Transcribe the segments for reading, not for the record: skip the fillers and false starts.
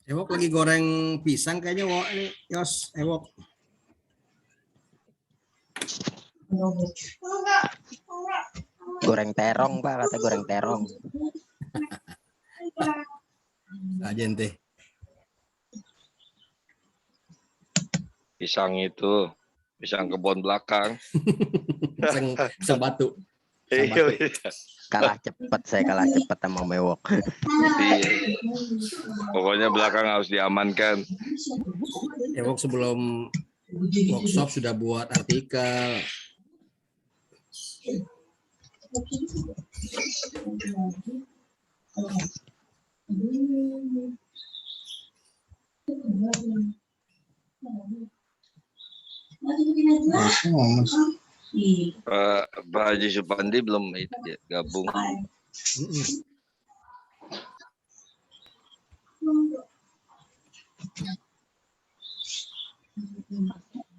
Ewok lagi goreng pisang kayaknya, Wok. Ini Yos, Ewok. Goreng terong, Pak, kata goreng terong. Aja ente. Pisang itu, pisang kebun belakang. Pisang batu. Iya. Kalah cepet, saya kalah cepet sama Mewok. Iya. Pokoknya belakang harus diamankan. Ewok sebelum workshop sudah buat artikel. Pak Haji Supandi belum itu ya, gabung.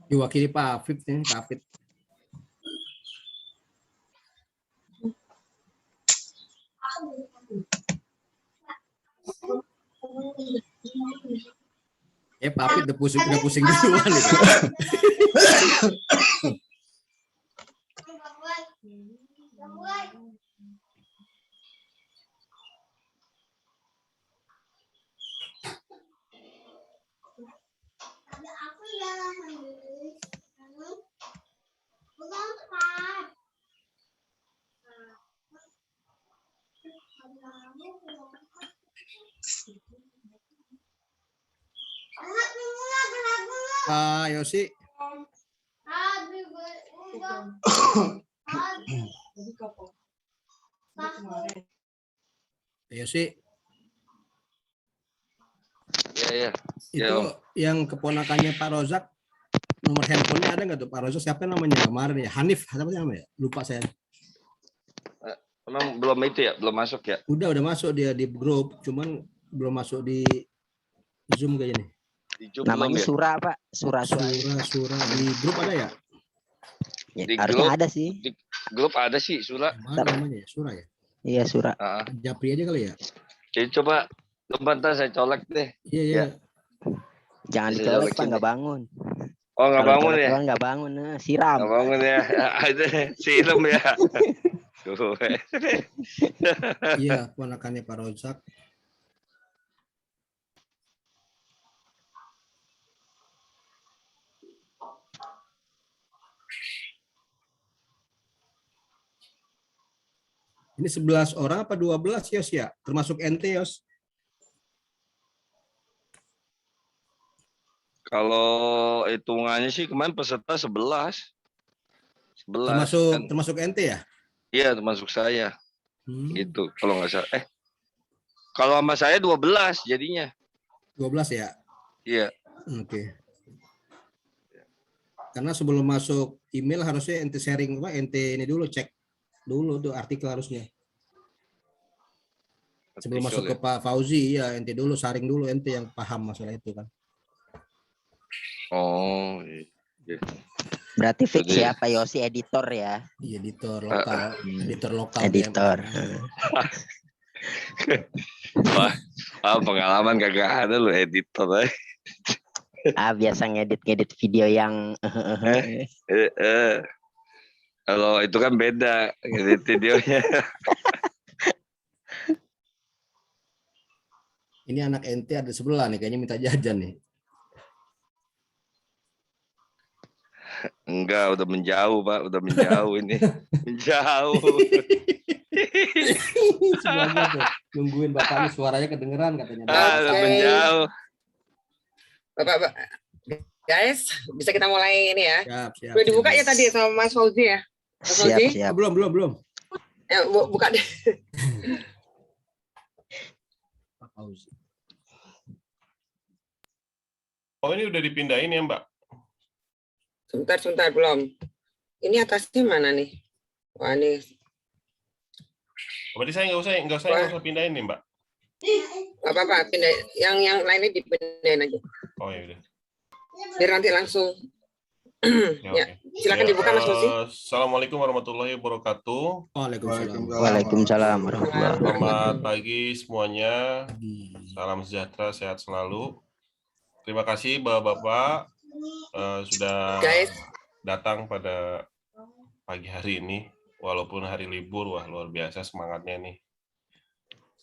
Diwakili Pak Afif nih, Pak Afif. Pak Afif udah pusing duluan itu. Pak Yosi. Yosi. Iya. Itu yang keponakannya Pak Rozak, nomor handphonenya ada nggak tuh Pak Rozak? Siapa namanya kemarin ya? Hanif, apa namanya? Lupa saya. Emang belum itu ya, belum masuk ya? Udah masuk dia di grup, cuman belum masuk di Zoom kayaknya nih. Namanya ya? Sura, Pak. Sura. Di grup ada ya? Ya, Di harusnya grup, ada sih. Di grup ada sih, Sura. Mana namanya ya? Sura ya? Iya, Sura. Japri aja kali ya? Jadi coba bentar saya colek deh. Iya. Jangan Bisa dicolek, Pak, jolekin nggak deh. bangun. Oh, nggak Kalau bangun colek ya? doang nggak bangun, siram. Nggak bangun ya? Itu siram ya? Iya, ponakannya Pak Rozak. Ini 11 orang apa 12 Yos ya? Termasuk ente Yos? Kalau hitungannya sih kemarin peserta 11. 11 kan. Termasuk ente ya? Iya, termasuk saya. Gitu, kalau nggak salah. Kalau sama saya 12 jadinya. 12 ya? Iya. Oke. Karena sebelum masuk email harusnya ente sharing ente ini dulu cek dulu tuh artikel harusnya. Sebelum masuk ke Pak Fauzi ya ente dulu saring dulu ente yang paham masalah itu kan. Oh, iya. Berarti fix ya Pak Yosi editor ya. Iya, editor lokal, editor lokal. Editor. Wah, pengalaman kagak ada lu editor. Biasa ngedit video yang kalau itu kan beda ngedit videonya. Ini anak ente ada sebelah nih kayaknya minta jajan nih. Enggak, udah menjauh Pak, udah menjauh ini. Menjauh. Sebelahnya tuh nungguin bapaknya suaranya kedengeran katanya. Udah menjauh. Pak, Guys, bisa kita mulai ini ya. Siap. Udah dibuka ya tadi sama Mas Fauzi ya? Mas Siap, Fauzi? siap. Belum. Ya, buka deh. Pak Fauzi. Oh, ini udah dipindahin ya, Mbak? Sebentar, belum. Ini atasnya mana nih? Wah, ini. Berarti saya nggak usah pindahin nih, Mbak? Gak apa-apa, pindah. Yang lainnya dipindahin aja. Oh, ya udah. Biar nanti langsung. Ya, Ya, silakan dibuka Mas Fauzi. Assalamualaikum warahmatullahi wabarakatuh. Waalaikumsalam. Waalaikumsalam warahmatullahi wabarakatuh. Selamat pagi semuanya. Salam sejahtera, sehat selalu. Terima kasih Bapak-Bapak sudah Guys. datang pada pagi hari ini. Walaupun hari libur, wah luar biasa semangatnya nih.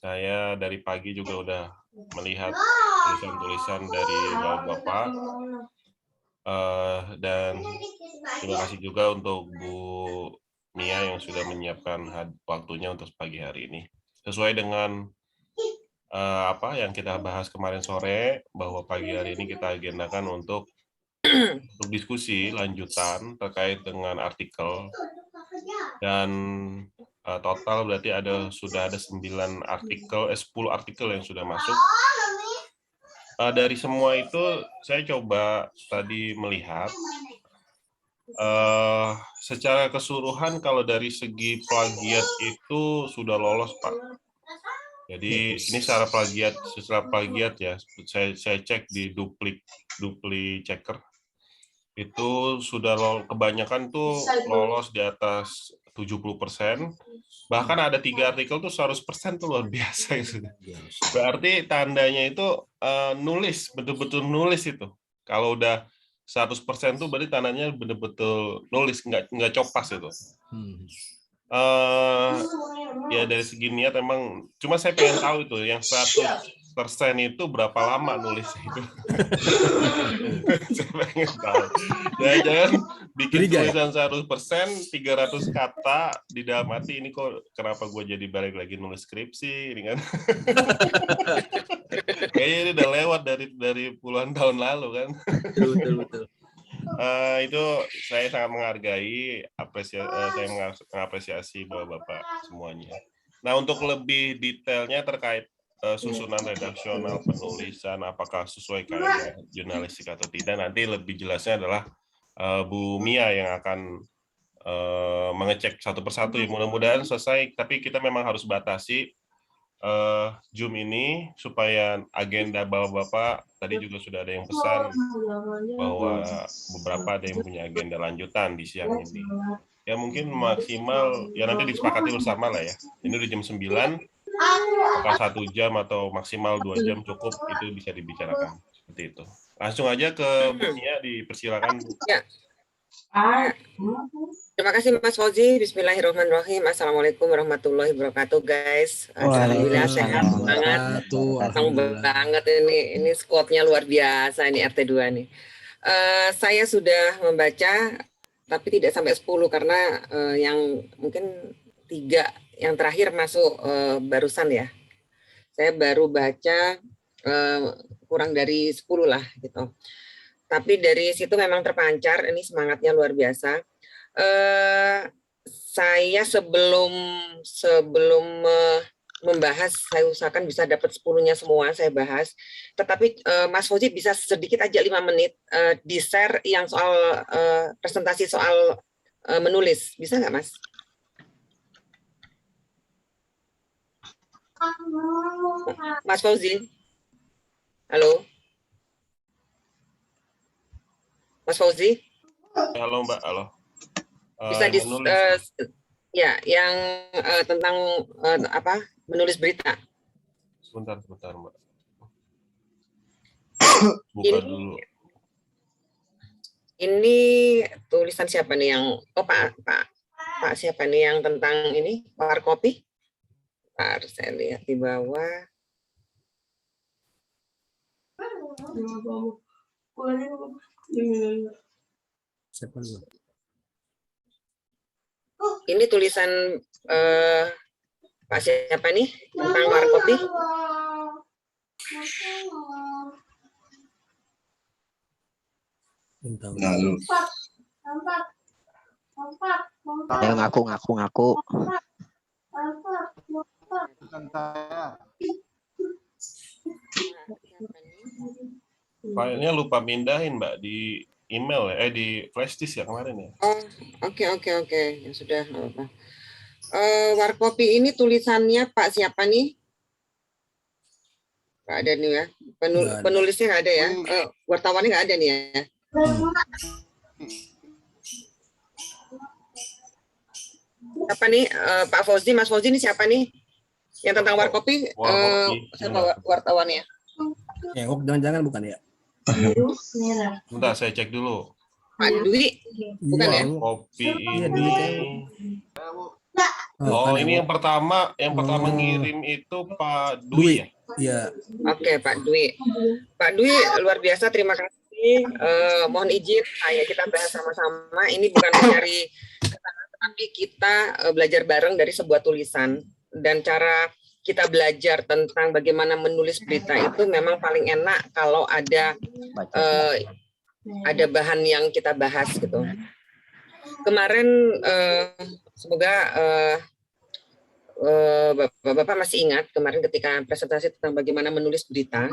Saya dari pagi juga udah melihat tulisan-tulisan dari Bapak-Bapak. Dan terima kasih juga untuk Bu Mia yang sudah menyiapkan waktunya untuk pagi hari ini. Sesuai dengan apa yang kita bahas kemarin sore, bahwa pagi hari ini kita agendakan untuk diskusi lanjutan terkait dengan artikel. Dan total berarti sudah ada 10 artikel yang sudah masuk. Dari semua itu saya coba tadi melihat secara keseluruhan kalau dari segi plagiat itu sudah lolos, Pak. Jadi ini secara plagiat ya. Saya cek di Dupli Checker itu sudah kebanyakan tuh lolos di atas 70%. Bahkan ada 3 artikel tuh 100% tuh luar biasa itu. Berarti tandanya itu nulis, betul-betul nulis itu. Kalau udah 100% tuh berarti tandanya betul-betul nulis, nggak copas itu. Ya dari segi niat emang, cuma saya pengen tahu itu yang 100% itu berapa lama nulisnya itu. Saya pengen tahu. Jangan bikin tulisan 100%, 300 kata di dalam hati, ini kok kenapa gue jadi balik lagi nulis skripsi ini kan. Kayaknya ini udah lewat dari puluhan tahun lalu kan. Betul. Itu saya sangat menghargai, saya mengapresiasi Bapak-Bapak semuanya. Nah, untuk lebih detailnya terkait susunan redaksional penulisan, apakah sesuai kaidah jurnalistik atau tidak, nanti lebih jelasnya adalah Bu Mia yang akan mengecek satu persatu. Ya, mudah-mudahan selesai, tapi kita memang harus batasi Zoom ini supaya agenda Bapak-Bapak, tadi juga sudah ada yang pesan bahwa beberapa ada yang punya agenda lanjutan di siang ini. Ya mungkin maksimal, ya nanti disepakati bersama lah ya. Ini udah jam 9, apakah 1 jam atau maksimal 2 jam cukup, itu bisa dibicarakan. Seperti itu. Langsung aja ke Bu Mia, dipersilakan. Ya. Terima kasih Mas Fauzi. Bismillahirrahmanirrahim. Assalamualaikum warahmatullahi wabarakatuh, guys. Alhamdulillah sehat banget. Senang banget ini squad-nya luar biasa ini RT2 nih. Saya sudah membaca tapi tidak sampai 10 karena yang mungkin 3 yang terakhir masuk barusan ya. Saya baru baca kurang dari 10 lah gitu. Tapi dari situ memang terpancar, ini semangatnya luar biasa. Saya sebelum membahas, saya usahakan bisa dapat 10-nya semua saya bahas. Tetapi Mas Fauzi bisa sedikit aja 5 menit di-share yang soal presentasi soal menulis. Bisa nggak, Mas? Mas Fauzi? Halo? Mas Fauzi? Halo Mbak, halo. Bisa ya, yang tentang apa? Menulis berita. Sebentar Mbak. Buka dulu. Ini tulisan siapa nih yang Pak siapa nih yang tentang ini? Warkopi? Saya lihat di bawah. Ini tulisan Pak siapa nih tentang warkopi? Ayo ngaku. Filenya lupa mindahin Mbak di email ya, di flash disk ya kemarin ya. Oh, oke. Ya sudah, nggak apa-apa. Warkopi ini tulisannya Pak siapa nih? Nggak ada nih ya. Penulisnya nggak ada ya. Wartawannya nggak ada nih ya. Siapa nih? Pak Fauzi, Mas Fauzi ini siapa nih? Yang tentang warkopi? Siapa wartawannya? Ewok jangan-jangan bukan ya? Bentar, saya cek dulu. Pak Dwi? Bukan ya? Kopi Iya, ini. Oh, ini yang pertama Oh. ngirim itu Pak Dwi ya? Iya. Oke, Pak Dwi. Pak Dwi, luar biasa, terima kasih. Mohon izin, kita bahas sama-sama. Ini bukan mencari kesalahan, tapi kita belajar bareng dari sebuah tulisan. Dan cara kita belajar tentang bagaimana menulis berita itu memang paling enak kalau ada bahan yang kita bahas gitu. Kemarin semoga Bapak masih ingat kemarin ketika presentasi tentang bagaimana menulis berita.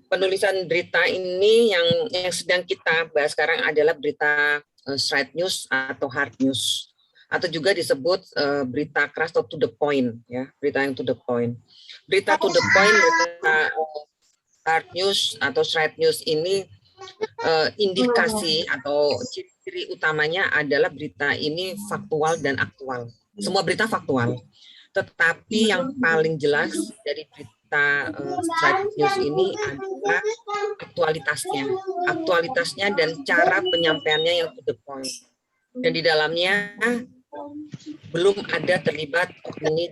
Penulisan berita ini yang sedang kita bahas sekarang adalah berita straight news atau hard news, atau juga disebut berita keras atau to the point, ya, berita yang to the point. Berita to the point, berita hard news atau straight news ini indikasi atau ciri utamanya adalah berita ini faktual dan aktual. Semua berita faktual, tetapi yang paling jelas dari berita straight news ini adalah aktualitasnya dan cara penyampaiannya yang to the point. Dan di dalamnya belum ada terlibat opini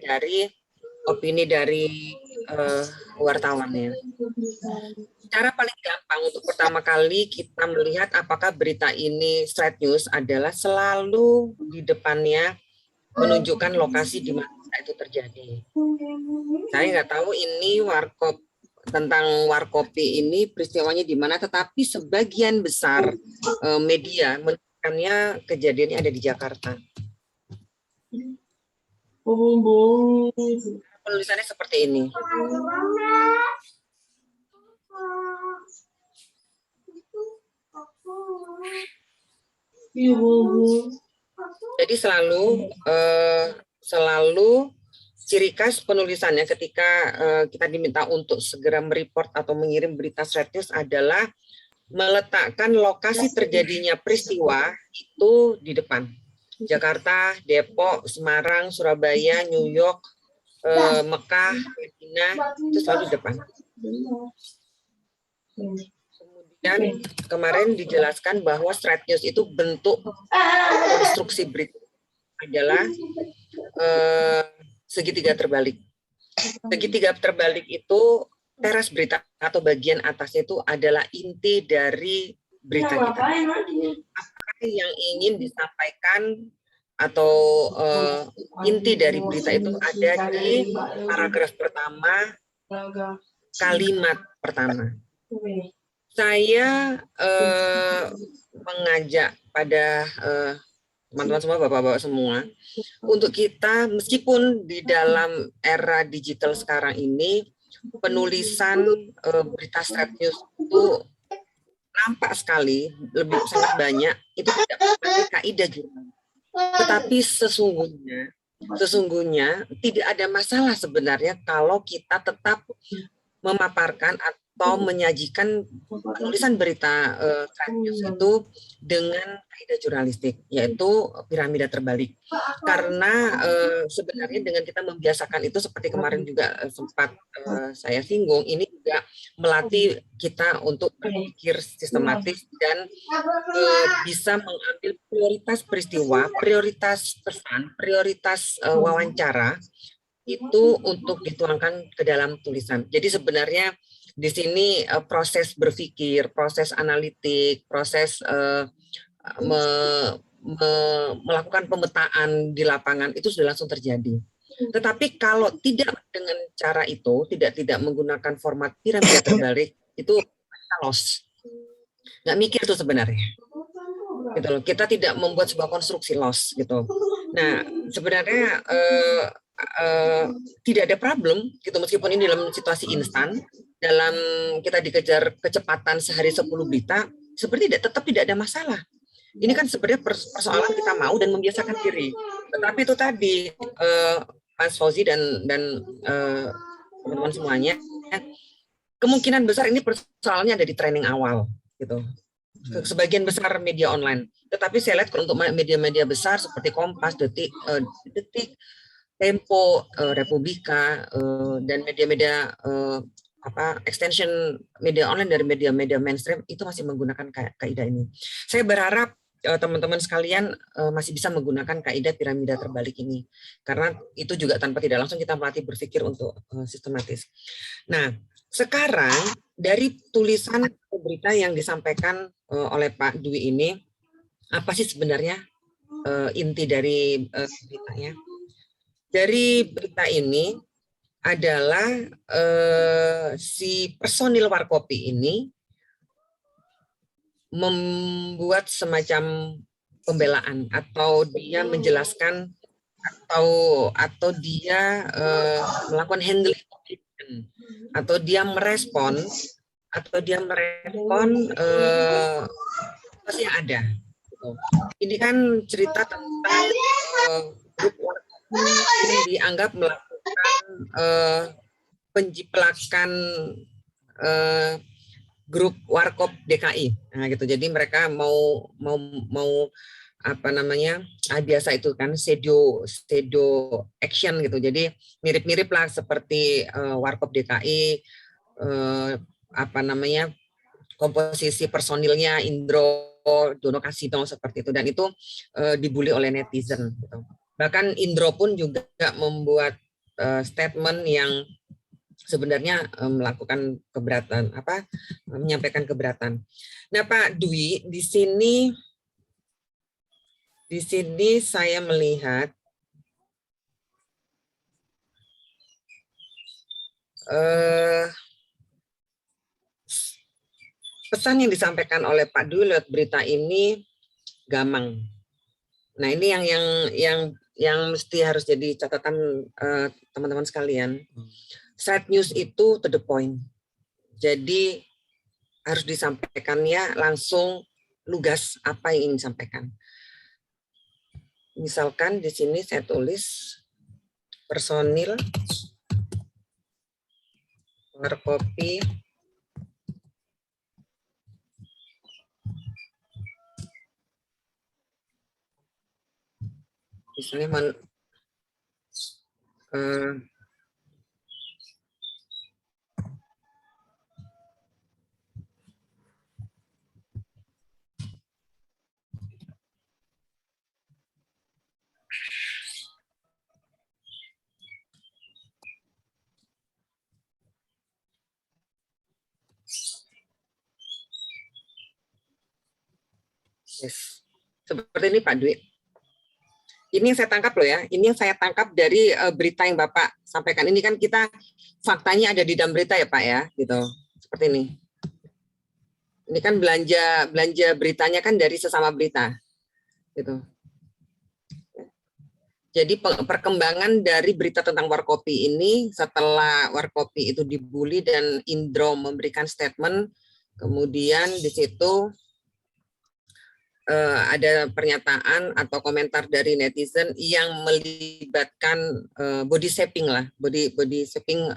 dari wartawannya. Cara paling gampang untuk pertama kali kita melihat apakah berita ini straight news adalah selalu di depannya menunjukkan lokasi di mana itu terjadi. Saya nggak tahu ini tentang warkopi ini peristiwanya di mana, tetapi sebagian besar media menunjukkannya kejadiannya ada di Jakarta. Penulisannya seperti ini. Jadi selalu ciri khas penulisannya ketika kita diminta untuk segera mereport atau mengirim berita straight news adalah meletakkan lokasi terjadinya peristiwa itu di depan. Jakarta, Depok, Semarang, Surabaya, New York, Mekah, Madinah, itu selalu di depan. Kemudian kemarin dijelaskan bahwa straight news itu bentuk konstruksi berita adalah segitiga terbalik. Segitiga terbalik itu teras berita atau bagian atasnya itu adalah inti dari berita kita. Apa yang ingin disampaikan atau inti dari berita itu ada di paragraf pertama, kalimat pertama. Saya mengajak pada teman-teman semua, bapak-bapak semua, untuk kita meskipun di dalam era digital sekarang ini penulisan berita straight news itu nampak sekali lebih sangat banyak itu tidak memakai kaidah jurnal. Tetapi sesungguhnya tidak ada masalah sebenarnya kalau kita tetap memaparkan atau menyajikan penulisan berita straight news itu dengan kaidah jurnalistik, yaitu piramida terbalik. Karena sebenarnya dengan kita membiasakan itu seperti kemarin juga sempat saya singgung, ini juga melatih kita untuk berpikir sistematis dan bisa mengambil prioritas peristiwa, prioritas pesan, prioritas wawancara itu untuk dituangkan ke dalam tulisan. Jadi sebenarnya di sini proses berpikir, proses analitik, proses melakukan pemetaan di lapangan itu sudah langsung terjadi. Tetapi kalau tidak dengan cara itu, tidak menggunakan format piramida terbalik, itu loss. nggak mikir tuh sebenarnya. Gitu loh. Kita tidak membuat sebuah konstruksi loss gitu. Nah, sebenarnya tidak ada problem gitu meskipun ini dalam situasi instan, dalam kita dikejar kecepatan sehari 10 berita, seperti tetap tidak ada masalah. Ini kan sebenarnya persoalan kita mau dan membiasakan diri. Tetapi itu tadi Mas Fauzi dan teman-teman semuanya, kemungkinan besar ini persoalannya ada di training awal gitu. Sebagian besar media online. Tetapi saya lihat untuk media-media besar seperti Kompas, Detik, Tempo, Republika, dan media-media extension media online dari media-media mainstream itu masih menggunakan kaidah ini. Saya berharap teman-teman sekalian masih bisa menggunakan kaidah piramida terbalik ini, karena itu juga tanpa tidak langsung kita melatih berpikir untuk sistematis. Nah, sekarang dari tulisan berita yang disampaikan oleh Pak Dwi ini, apa sih sebenarnya inti dari beritanya? Dari berita ini adalah si personil Warkopi ini membuat semacam pembelaan atau dia menjelaskan atau dia melakukan handling atau dia merespon apa sih yang ada. Ini kan cerita tentang grup Warkopi yang dianggap melakukan penjiplakan grup Warkop DKI. Nah, gitu. Jadi mereka mau apa namanya? Biasa itu kan pseudo action gitu. Jadi mirip-mirip lah seperti Warkop DKI, apa namanya? Komposisi personilnya Indro, Dono Kasino seperti itu, dan itu dibully oleh netizen gitu. Bahkan Indro pun juga membuat statement yang sebenarnya melakukan keberatan, menyampaikan keberatan. Nah, Pak Dwi, di sini saya melihat pesan yang disampaikan oleh Pak Dwi lewat berita ini gamang. Nah, ini yang mesti harus jadi catatan teman-teman sekalian. Sad news itu to the point. Jadi harus disampaikannya langsung lugas apa yang ingin disampaikan. Misalkan di sini saya tulis personil Warkopi misalnya yes. Seperti ini Pak Dwi. Ini yang saya tangkap loh ya. Ini yang saya tangkap dari berita yang Bapak sampaikan. Ini kan kita faktanya ada di dalam berita ya Pak ya, gitu. Seperti ini. Ini kan belanja beritanya kan dari sesama berita, gitu. Jadi perkembangan dari berita tentang Warkopi ini setelah Warkopi itu dibully dan Indro memberikan statement, kemudian di situ ada pernyataan atau komentar dari netizen yang melibatkan body shaping lah, body shaping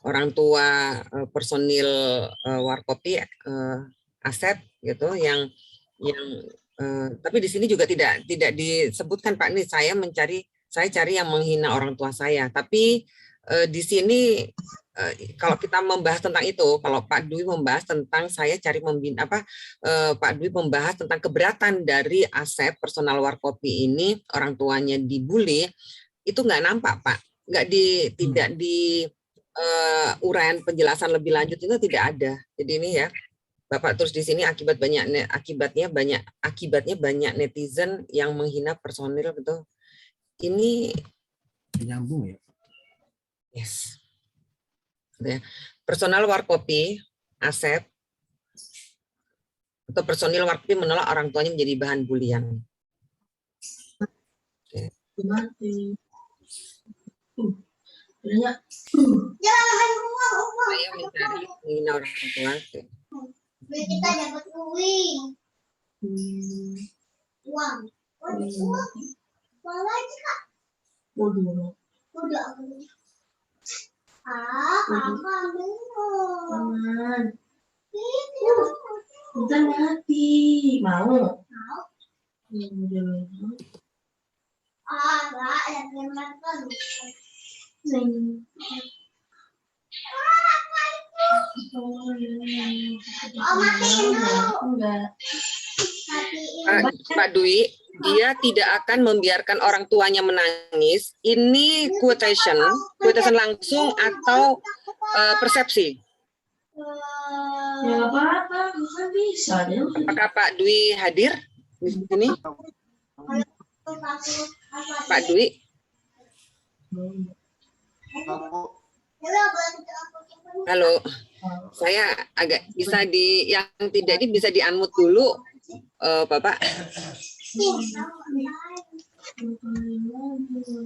orang tua personil Warkopi, Asep gitu, yang tapi di sini juga tidak disebutkan Pak, ini saya cari yang menghina orang tua saya, tapi di sini kalau kita membahas tentang itu, kalau Pak Dwi membahas tentang saya cari Pak Dwi membahas tentang keberatan dari Asep personal Warkopi ini, orang tuanya dibully, itu nggak nampak Pak, tidak di uraian penjelasan lebih lanjut itu tidak ada. Jadi ini ya Bapak terus di sini akibatnya banyak netizen yang menghina personil gitu. Ini Nyambung ya. Yes. Personal Warkopi, Asep, atau personil Warkopi menolak orang tuanya menjadi bahan bulian. Saya mencari menghina orang tua. Kita dapat uang. Uang. Uang aja kak. Udah. Mama belum. Udah mati. Mau? Enggak, ada makan. Pak Dwi, dia tidak akan membiarkan orang tuanya menangis. Ini quotation langsung atau persepsi? Ya nggak apa-apa, bukan bisa. Apakah Pak Dwi hadir di sini? Pak Dwi? Halo, saya agak bisa yang tidak ini bisa di-unmute dulu, Bapak.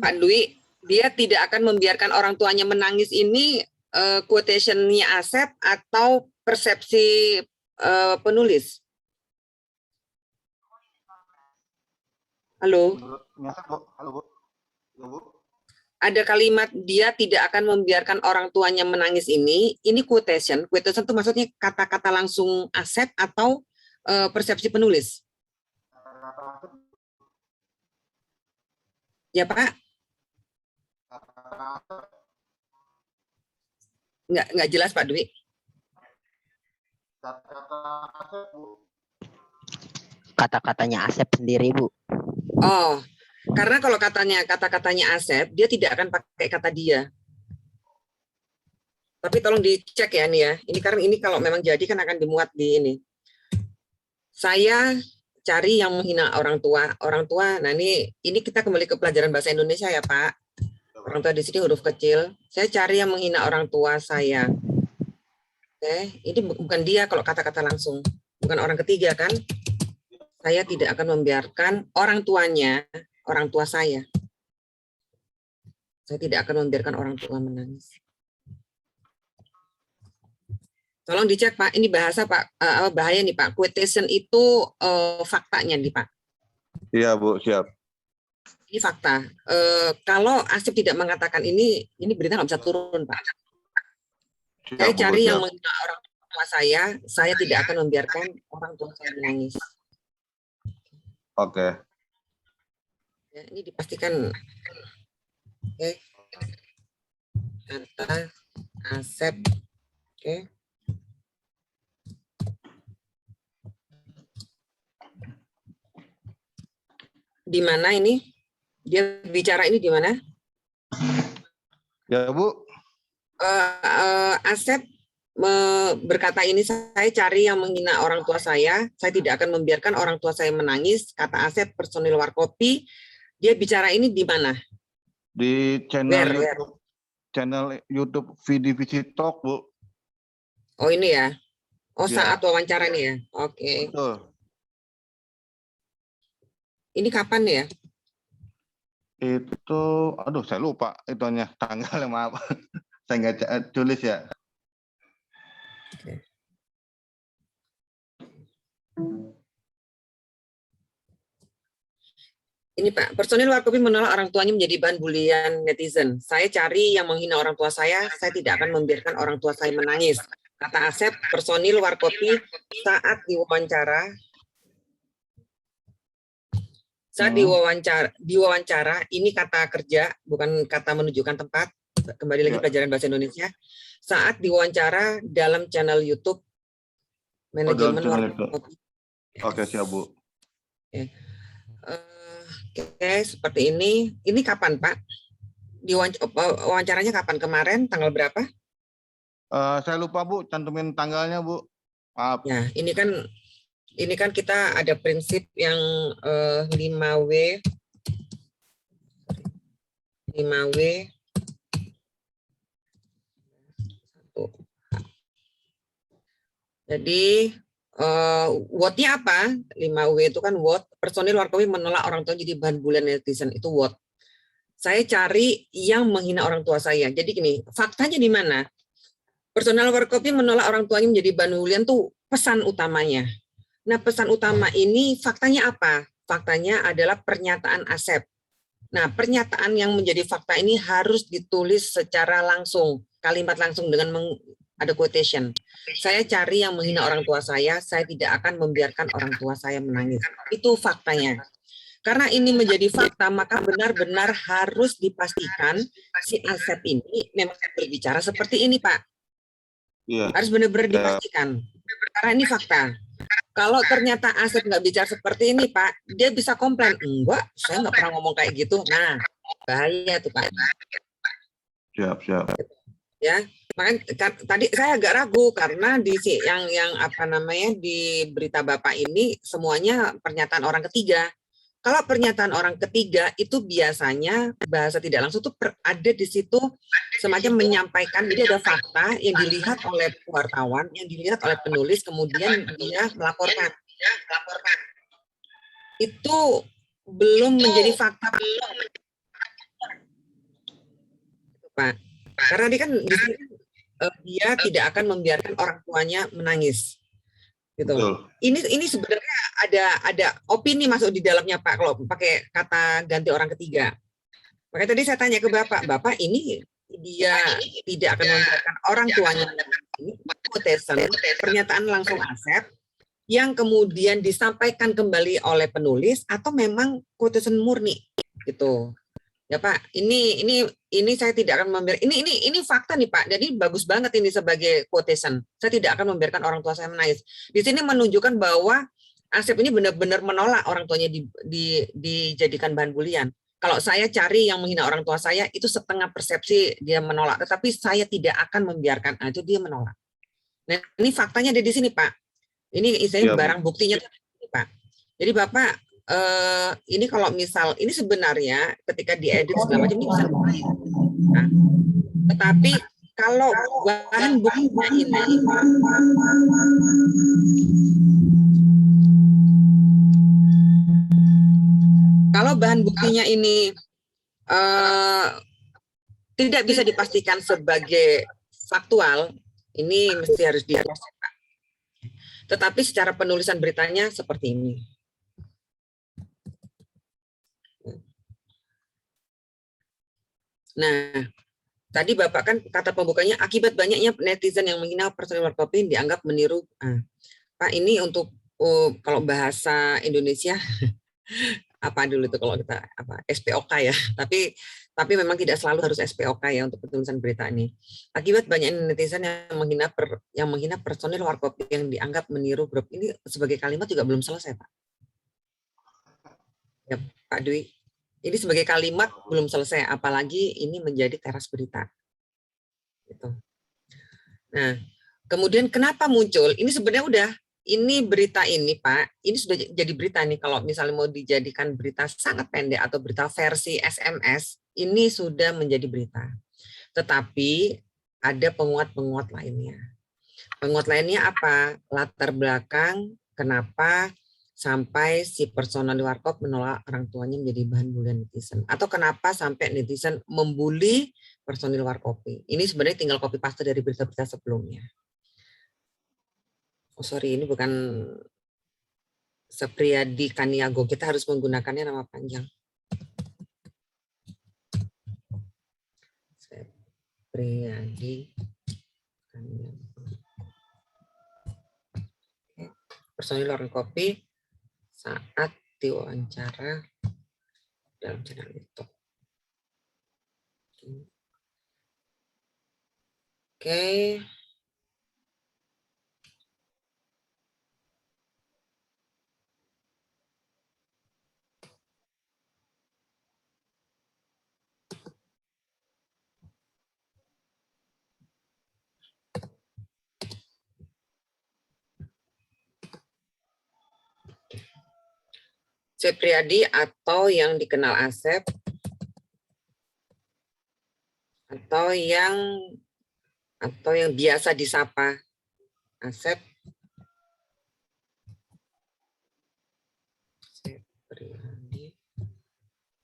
Pak Dwi, dia tidak akan membiarkan orang tuanya menangis ini quotation-nya Asep atau persepsi penulis? Halo? Halo, Bu. Ada kalimat dia tidak akan membiarkan orang tuanya menangis ini quotation itu maksudnya kata-kata langsung Asep atau persepsi penulis? Ya Pak? Nggak jelas Pak Dwi. Kata-katanya Asep sendiri, Bu. Oh, karena kalau kata-katanya Asep, dia tidak akan pakai kata dia. Tapi tolong dicek ya nih ya. Ini karena ini kalau memang jadi kan akan dimuat di ini. Saya cari yang menghina orang tua. Nah ini kita kembali ke pelajaran bahasa Indonesia ya Pak. Orang tua di sini huruf kecil. Saya cari yang menghina orang tua saya. Oke, ini bukan dia kalau kata-kata langsung. Bukan orang ketiga kan? Saya tidak akan membiarkan orang tua saya. Saya tidak akan membiarkan orang tua menangis. Tolong dicek Pak, ini bahasa Pak, bahaya nih Pak. Quotation itu faktanya nih Pak. Iya Bu, siap. Ini fakta. Kalau Asep tidak mengatakan ini berita nggak bisa turun Pak. Siap, Saya Bu, cari siap. yang menghina orang tua saya tidak akan membiarkan orang tua saya menangis. Oke. Ya, ini dipastikan. Oke. Kata Asep. Oke. Di mana ini? Dia bicara ini di mana? Ya Bu. Asep berkata ini, saya cari yang menghina orang tua saya tidak akan membiarkan orang tua saya menangis, kata Asep, personil Warkopi. Dia bicara ini di mana? Di channel YouTube VDVC Talk Bu. Oh ini ya? Oh Ya. saat wawancara ini ya? Oke. Betul. Ini kapan ya? Itu, aduh saya lupa itunya tanggalnya, maaf. Saya nggak tulis ya. Ini Pak, personil Warkopi menolak orang tuanya menjadi bahan bulian netizen. Saya cari yang menghina orang tua saya tidak akan membiarkan orang tua saya menangis. Kata Asep, personil Warkopi saat diwawancara. Diwawancara, ini kata kerja, bukan kata menunjukkan tempat. Kembali lagi pelajaran bahasa Indonesia. Saat diwawancara dalam channel YouTube manajemen Warkopi. Oke, siap Bu. Oke, seperti ini. Ini kapan Pak? Wawancaranya kapan? Kemarin tanggal berapa? Saya lupa Bu, cantumin tanggalnya Bu. Maaf. Ya, ini kan kita ada prinsip yang 5W. Jadi WOT-nya apa? 5W itu kan WOT. Personil Warkopim menolak orang tua jadi bahan bulian netizen, itu WOT. Saya cari yang menghina orang tua saya. Jadi gini, faktanya di mana? Personil Warkopim menolak orang tuanya menjadi bahan bulian tuh pesan utamanya. Nah, pesan utama ini faktanya apa? Faktanya adalah pernyataan Asep. Nah, pernyataan yang menjadi fakta ini harus ditulis secara langsung, kalimat langsung dengan ada quotation. Saya cari yang menghina orang tua saya tidak akan membiarkan orang tua saya menangis. Itu faktanya. Karena ini menjadi fakta, maka benar-benar harus dipastikan si Asep ini memang berbicara seperti ini, Pak. Iya. Harus benar-benar dipastikan. Karena ini fakta. Kalau ternyata Asep nggak bicara seperti ini, Pak, dia bisa komplain. Enggak, saya nggak pernah ngomong kayak gitu. Nah, bahaya tuh, Pak. Siap. Ya, makanya tadi saya agak ragu karena di yang apa namanya di berita Bapak ini semuanya pernyataan orang ketiga. Kalau pernyataan orang ketiga itu biasanya bahasa tidak langsung itu ada di situ semacam menyampaikan, jadi ada fakta yang dilihat oleh wartawan, yang dilihat oleh penulis, kemudian dia melaporkan. Itu belum menjadi fakta, Pak. Karena dia kan di sini dia tidak akan membiarkan orang tuanya menangis. Gitu. Betul. Ini sebenarnya ada opini masuk di dalamnya, Pak, kalau pakai kata ganti orang ketiga. Makanya tadi saya tanya ke Bapak ini dia tidak akan membiarkan orang tuanya ini quotation, pernyataan langsung Asep yang kemudian disampaikan kembali oleh penulis atau memang quotation murni gitu. Ya Pak, ini saya tidak akan membiarkan. Ini fakta nih Pak. Jadi bagus banget ini sebagai quotation. Saya tidak akan membiarkan orang tua saya menangis. Di sini menunjukkan bahwa Asep ini benar-benar menolak orang tuanya dijadikan bahan bulian. Kalau saya cari yang menghina orang tua saya itu setengah persepsi dia menolak. Tetapi saya tidak akan membiarkan. Nah, itu dia menolak. Nah, ini faktanya ada di sini Pak. Ini istilahnya barang buktinya Pak. Jadi Bapak ini kalau misal ini sebenarnya ketika diedit segala macam ini bisa lumayan. Nah, tetapi kalau bahan buktinya ini tidak bisa dipastikan sebagai faktual, ini mesti harus diproses, Pak. Tetapi secara penulisan beritanya seperti ini. Nah, tadi Bapak kan kata pembukanya akibat banyaknya netizen yang menghina personil Warkopim dianggap meniru. Pak, ini untuk kalau bahasa Indonesia apa dulu itu kalau kita SPOK ya. Tapi memang tidak selalu harus SPOK ya untuk penulisan berita ini. Akibat banyaknya netizen yang menghina personil Warkopim yang dianggap meniru grup ini sebagai kalimat juga belum selesai, Pak. Ya, Pak Dwi. Ini sebagai kalimat belum selesai, apalagi ini menjadi teras berita. Gitu. Nah, kemudian kenapa muncul? Ini sebenarnya ini berita ini Pak, ini sudah jadi berita nih kalau misalnya mau dijadikan berita sangat pendek atau berita versi SMS, ini sudah menjadi berita. Tetapi ada penguat-penguat lainnya. Penguat lainnya apa? Latar belakang kenapa sampai si personal Warkop menolak orang tuanya menjadi bahan bulian netizen. Atau kenapa sampai netizen membuli personil Warkopim. Ini sebenarnya tinggal copy paste dari berita-berita sebelumnya. Oh sorry, ini bukan Sepriadi Kaniago. Kita harus menggunakannya nama panjang. Sepriadi Kaniago. Personil Warkopim saat diwawancara dalam channel YouTube. Oke. Sepriadi atau yang dikenal Asep atau yang biasa disapa Asep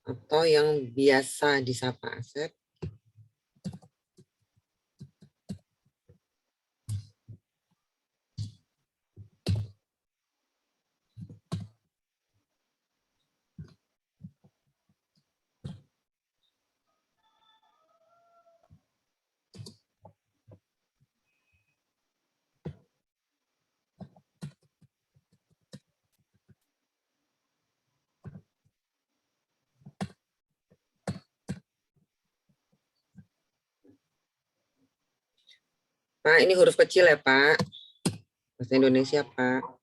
atau yang biasa disapa Asep. Pak, ini huruf kecil ya, Pak. Bahasa Indonesia, Pak.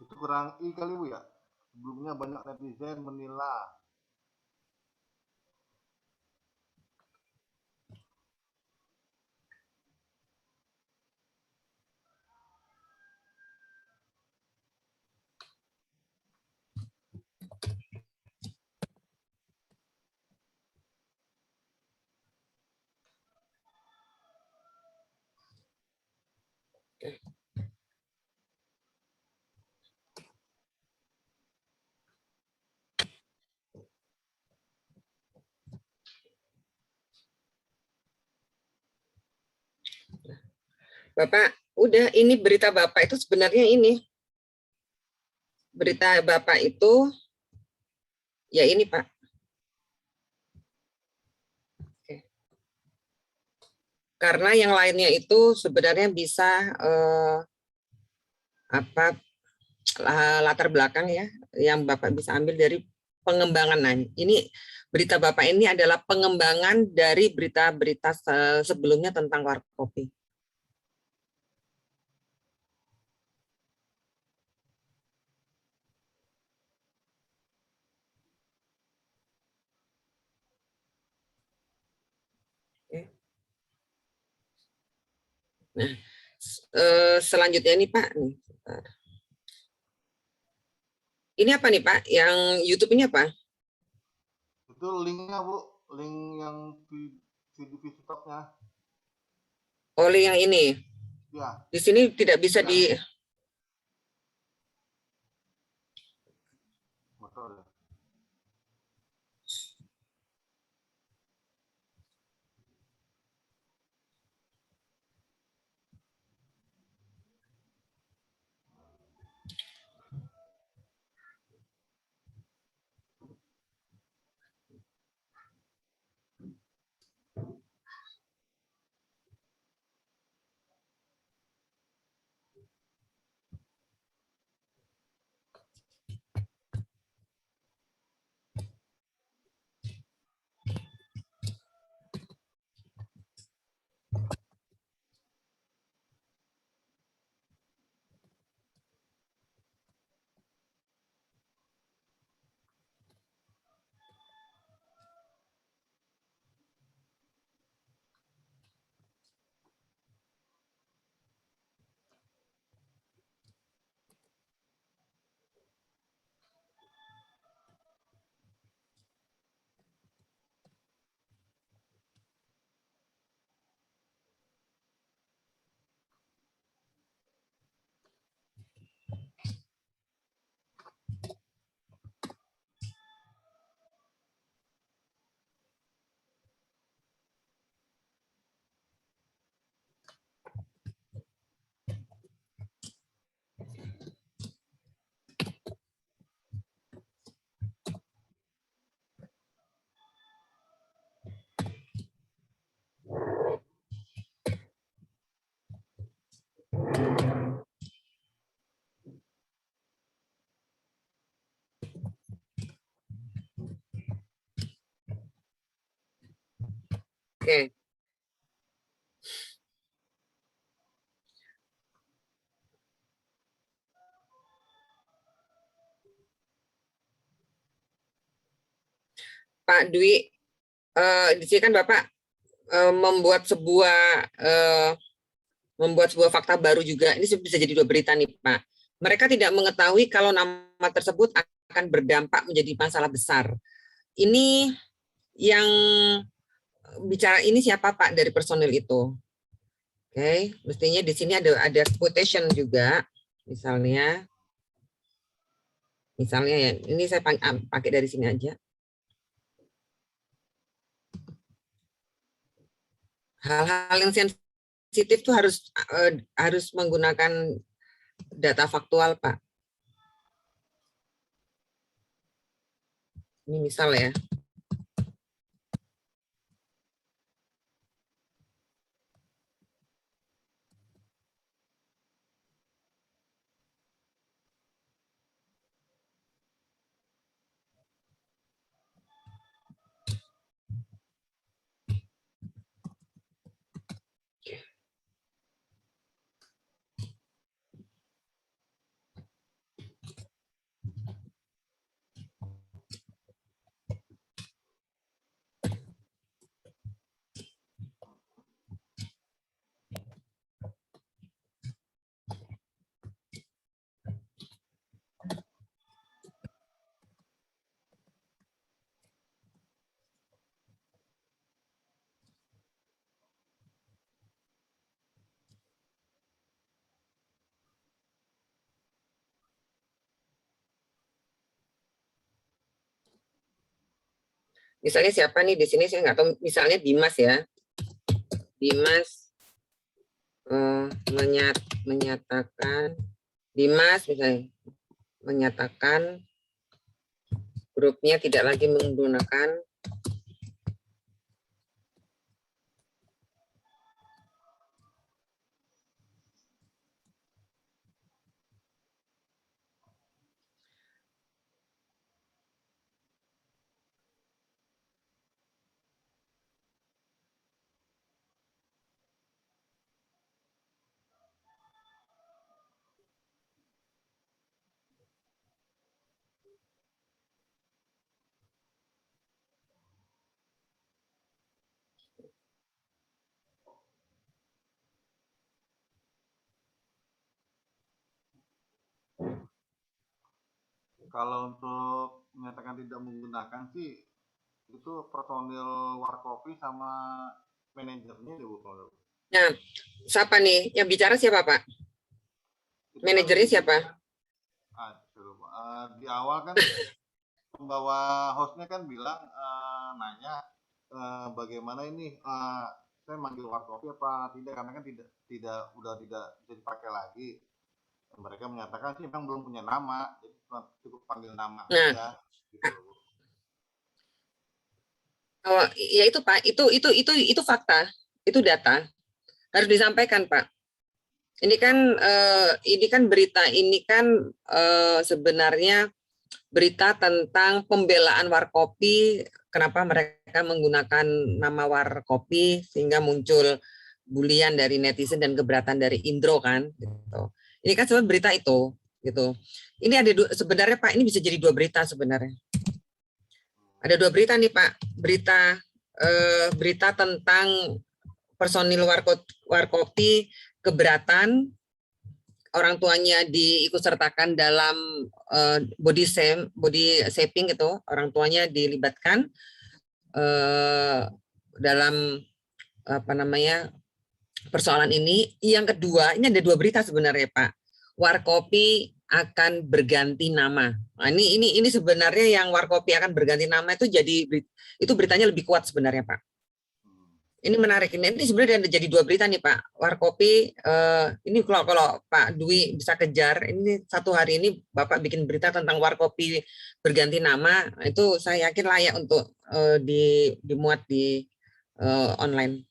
Itu kurang I kali Bu ya. Sebelumnya banyak netizen menilai. Bapak, udah ini berita Bapak itu sebenarnya ini. Berita Bapak itu, ya ini Pak. Oke. Karena yang lainnya itu sebenarnya bisa latar belakang ya, yang Bapak bisa ambil dari pengembangan. Nah, ini berita Bapak ini adalah pengembangan dari berita-berita sebelumnya tentang warkopi. Nah, selanjutnya ini Pak, nih. Ini apa nih Pak? Yang YouTube ini apa? Itu linknya Bu, link yang video-videonya. Oh, yang ini. Ya. Di sini tidak bisa di. Betul. Oke. Pak Dwi, di sini kan Bapak membuat sebuah fakta baru juga. Ini bisa jadi 2 berita nih, Pak. Mereka tidak mengetahui kalau nama tersebut akan berdampak menjadi masalah besar. Ini yang bicara ini siapa, Pak, dari personil itu? Oke, mestinya di sini ada quotation juga, misalnya ya, ini saya pakai dari sini aja. Hal-hal yang sensitif itu harus menggunakan data faktual, Pak. Ini misal ya. Misalnya siapa nih di sini, saya nggak tahu, misalnya Dimas ya. Dimas menyatakan, Dimas misalnya menyatakan grupnya tidak lagi menggunakan Kalau untuk menyatakan tidak menggunakan sih itu personil Warkopi sama manajernya deh Bu. Nah, siapa nih? Yang bicara siapa, Pak? Manajernya siapa? Di awal kan pembawa hostnya kan bilang nanya bagaimana ini saya manggil Warkopi apa tidak, karena kan udah tidak bisa dipakai lagi. Mereka menyatakan sih memang belum punya nama, jadi cukup panggil nama aja. Gitu. Oh, ya itu Pak, itu fakta, itu data harus disampaikan Pak. Ini kan berita ini kan sebenarnya berita tentang pembelaan Warkopi, kenapa mereka menggunakan nama Warkopi sehingga muncul bulian dari netizen dan keberatan dari Indro kan. Gitu. Ini kan sebenarnya berita itu, gitu. Ini ada sebenarnya Pak, ini bisa jadi 2 berita sebenarnya. Ada 2 berita nih Pak, berita tentang personil Warkopi keberatan orang tuanya diikutsertakan dalam body shaping gitu, orang tuanya dilibatkan dalam persoalan ini. Yang kedua, ini ada 2 berita sebenarnya Pak. Warkopi akan berganti nama. Nah, ini sebenarnya yang Warkopi akan berganti nama itu beritanya lebih kuat sebenarnya Pak. Ini menarik. Ini sebenarnya jadi 2 berita nih Pak. Warkopi ini kalau Pak Dwi bisa kejar, ini 1 hari ini Bapak bikin berita tentang Warkopi berganti nama, itu saya yakin layak untuk dimuat di online.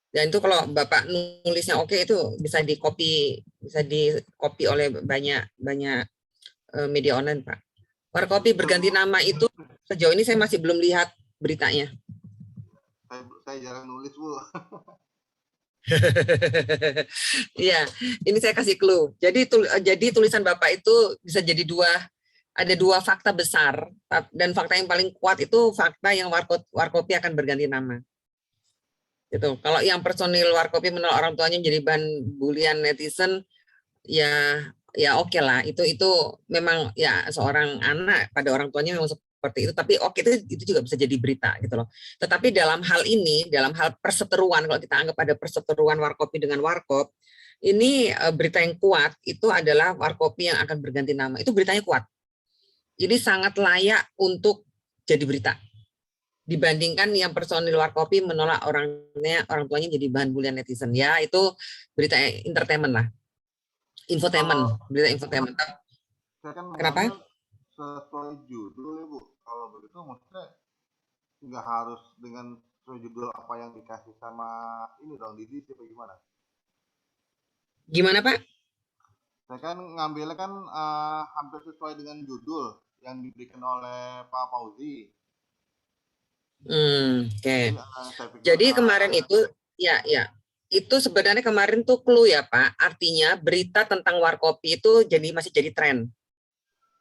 Dan itu kalau Bapak nulisnya oke, itu bisa di copy oleh banyak media online Pak. Warkopi berganti nama itu sejauh ini saya masih belum lihat beritanya. Saya jarang nulis, Bu. Iya, ini saya kasih clue. Jadi tulisan Bapak itu bisa jadi ada dua fakta besar, dan fakta yang paling kuat itu fakta yang Warkopi akan berganti nama. Gitu. Kalau yang personil Warkopi menolak orang tuanya menjadi bahan bulian netizen, ya oke lah. Itu memang ya seorang anak pada orang tuanya memang seperti itu. Tapi oke, itu juga bisa jadi berita gitu loh. Tetapi dalam hal ini, dalam hal perseteruan, kalau kita anggap ada perseteruan Warkopi dengan Warkop, ini berita yang kuat itu adalah Warkopi yang akan berganti nama. Itu beritanya kuat. Ini sangat layak untuk jadi berita. Dibandingkan yang personil Warkopi menolak orang tuanya jadi bahan bulian netizen. Ya, itu berita entertainment lah. Infotainment, berita infotainment. Saya kan Kenapa? Sesuai judul ya, Bu. Kalau begitu maksudnya nggak harus dengan sesuai judul apa yang dikasih sama ini dong, Didi apa gimana? Gimana, Pak? Saya kan ngambilnya kan hampir sesuai dengan judul yang diberikan oleh Pak Fauzi. Oke. Jadi kemarin itu, ya, itu sebenarnya kemarin tuh clue ya Pak. Artinya berita tentang Warkopi itu masih jadi tren,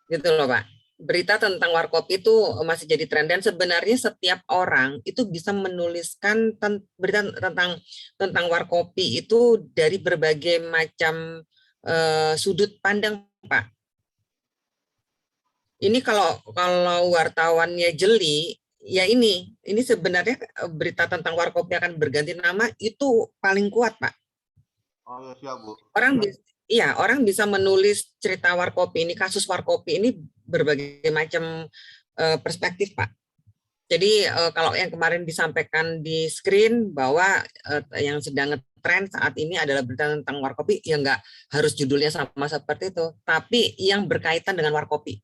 gitu loh Pak. Berita tentang Warkopi itu masih jadi tren, dan sebenarnya setiap orang itu bisa menuliskan berita tentang Warkopi itu dari berbagai macam sudut pandang Pak. Ini kalau wartawannya jeli, ya ini sebenarnya berita tentang Warkopi akan berganti nama itu paling kuat Pak. Oh ya, siap Bu. Orang bisa menulis cerita Warkopi ini, kasus Warkopi ini berbagai macam perspektif Pak. Jadi kalau yang kemarin disampaikan di screen bahwa yang sedang ngetren saat ini adalah berita tentang Warkopi, ya nggak harus judulnya sama seperti itu, tapi yang berkaitan dengan Warkopi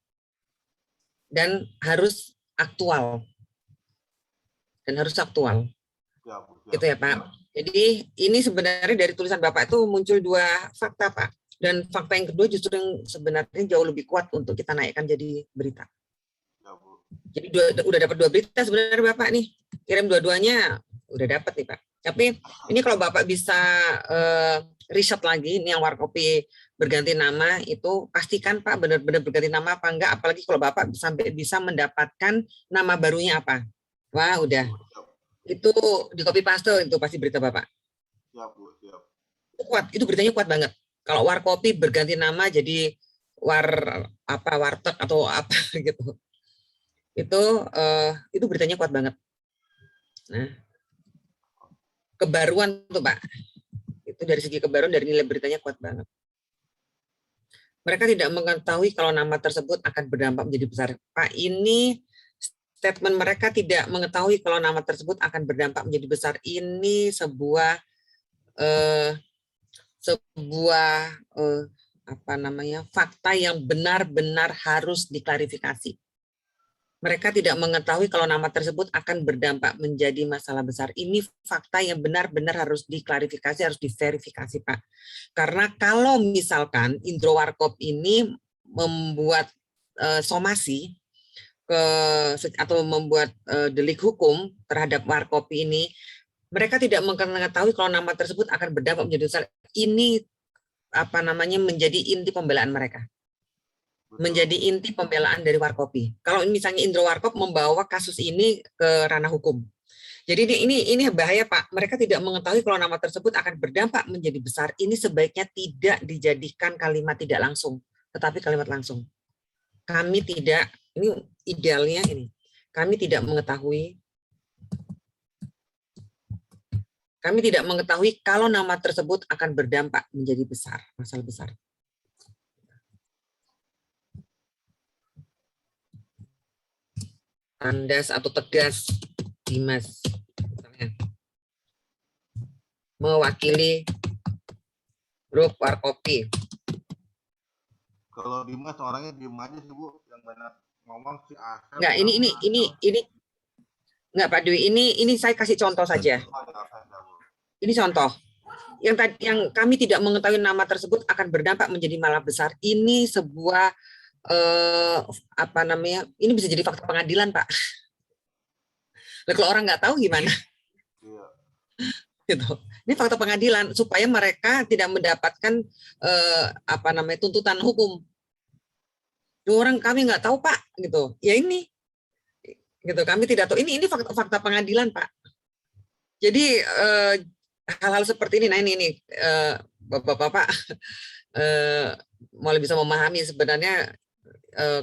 dan harus aktual. Gitu ya Pak. Jadi ini sebenarnya dari tulisan Bapak itu muncul dua fakta Pak. Dan fakta yang kedua justru yang sebenarnya jauh lebih kuat untuk kita naikkan jadi berita. Jadi udah dapat dua berita sebenarnya Bapak nih. Kirim dua-duanya udah dapat nih Pak. Tapi ini kalau Bapak bisa riset lagi ini yang Warkopi berganti nama, itu pastikan Pak benar-benar berganti nama apa enggak, apalagi kalau Bapak sampai bisa mendapatkan nama barunya apa. Wah, udah. Itu di copy paste itu pasti berita Bapak. Siap, Bu, siap. Itu kuat, itu beritanya kuat banget. Kalau Warkopi berganti nama jadi warteg atau apa gitu. Itu beritanya kuat banget. Nah, kebaruan tuh Pak. Itu dari segi kebaruan, dari nilai beritanya kuat banget. Mereka tidak mengetahui kalau nama tersebut akan berdampak menjadi besar. Pak, ini statement mereka tidak mengetahui kalau nama tersebut akan berdampak menjadi besar. Ini sebuah fakta yang benar-benar harus diklarifikasi. Mereka tidak mengetahui kalau nama tersebut akan berdampak menjadi masalah besar. Ini fakta yang benar-benar harus diklarifikasi, harus diverifikasi, Pak. Karena kalau misalkan Indro Warkop ini membuat somasi atau membuat delik hukum terhadap Warkop ini, mereka tidak mengetahui kalau nama tersebut akan berdampak menjadi besar. Ini menjadi inti pembelaan mereka. Menjadi inti pembelaan dari Warkopi. Kalau misalnya Indro Warkop membawa kasus ini ke ranah hukum. Jadi ini bahaya Pak. Mereka tidak mengetahui kalau nama tersebut akan berdampak menjadi besar. Ini sebaiknya tidak dijadikan kalimat tidak langsung, tetapi kalimat langsung. Kami tidak, ini idealnya ini. Kami tidak mengetahui kalau nama tersebut akan berdampak menjadi besar, masalah besar. Tandas atau tegas Dimas misalnya, mewakili grup Warkopi. Kalau Dimas orangnya diem aja sih Bu, yang banyak ngomong sih Asep. Enggak, ini enggak Pak Dwi, ini saya kasih contoh saja. Ini contoh. Yang kami tidak mengetahui nama tersebut akan berdampak menjadi malah besar. Ini sebuah ini bisa jadi fakta pengadilan Pak. Nah, kalau orang nggak tahu gimana? gitu. Ini fakta pengadilan supaya mereka tidak mendapatkan tuntutan hukum. Orang kami nggak tahu Pak, gitu. Ya ini, gitu. Kami tidak tahu. Ini fakta pengadilan Pak. Jadi hal-hal seperti ini. Nah ini bapak-bapak mulai bisa memahami sebenarnya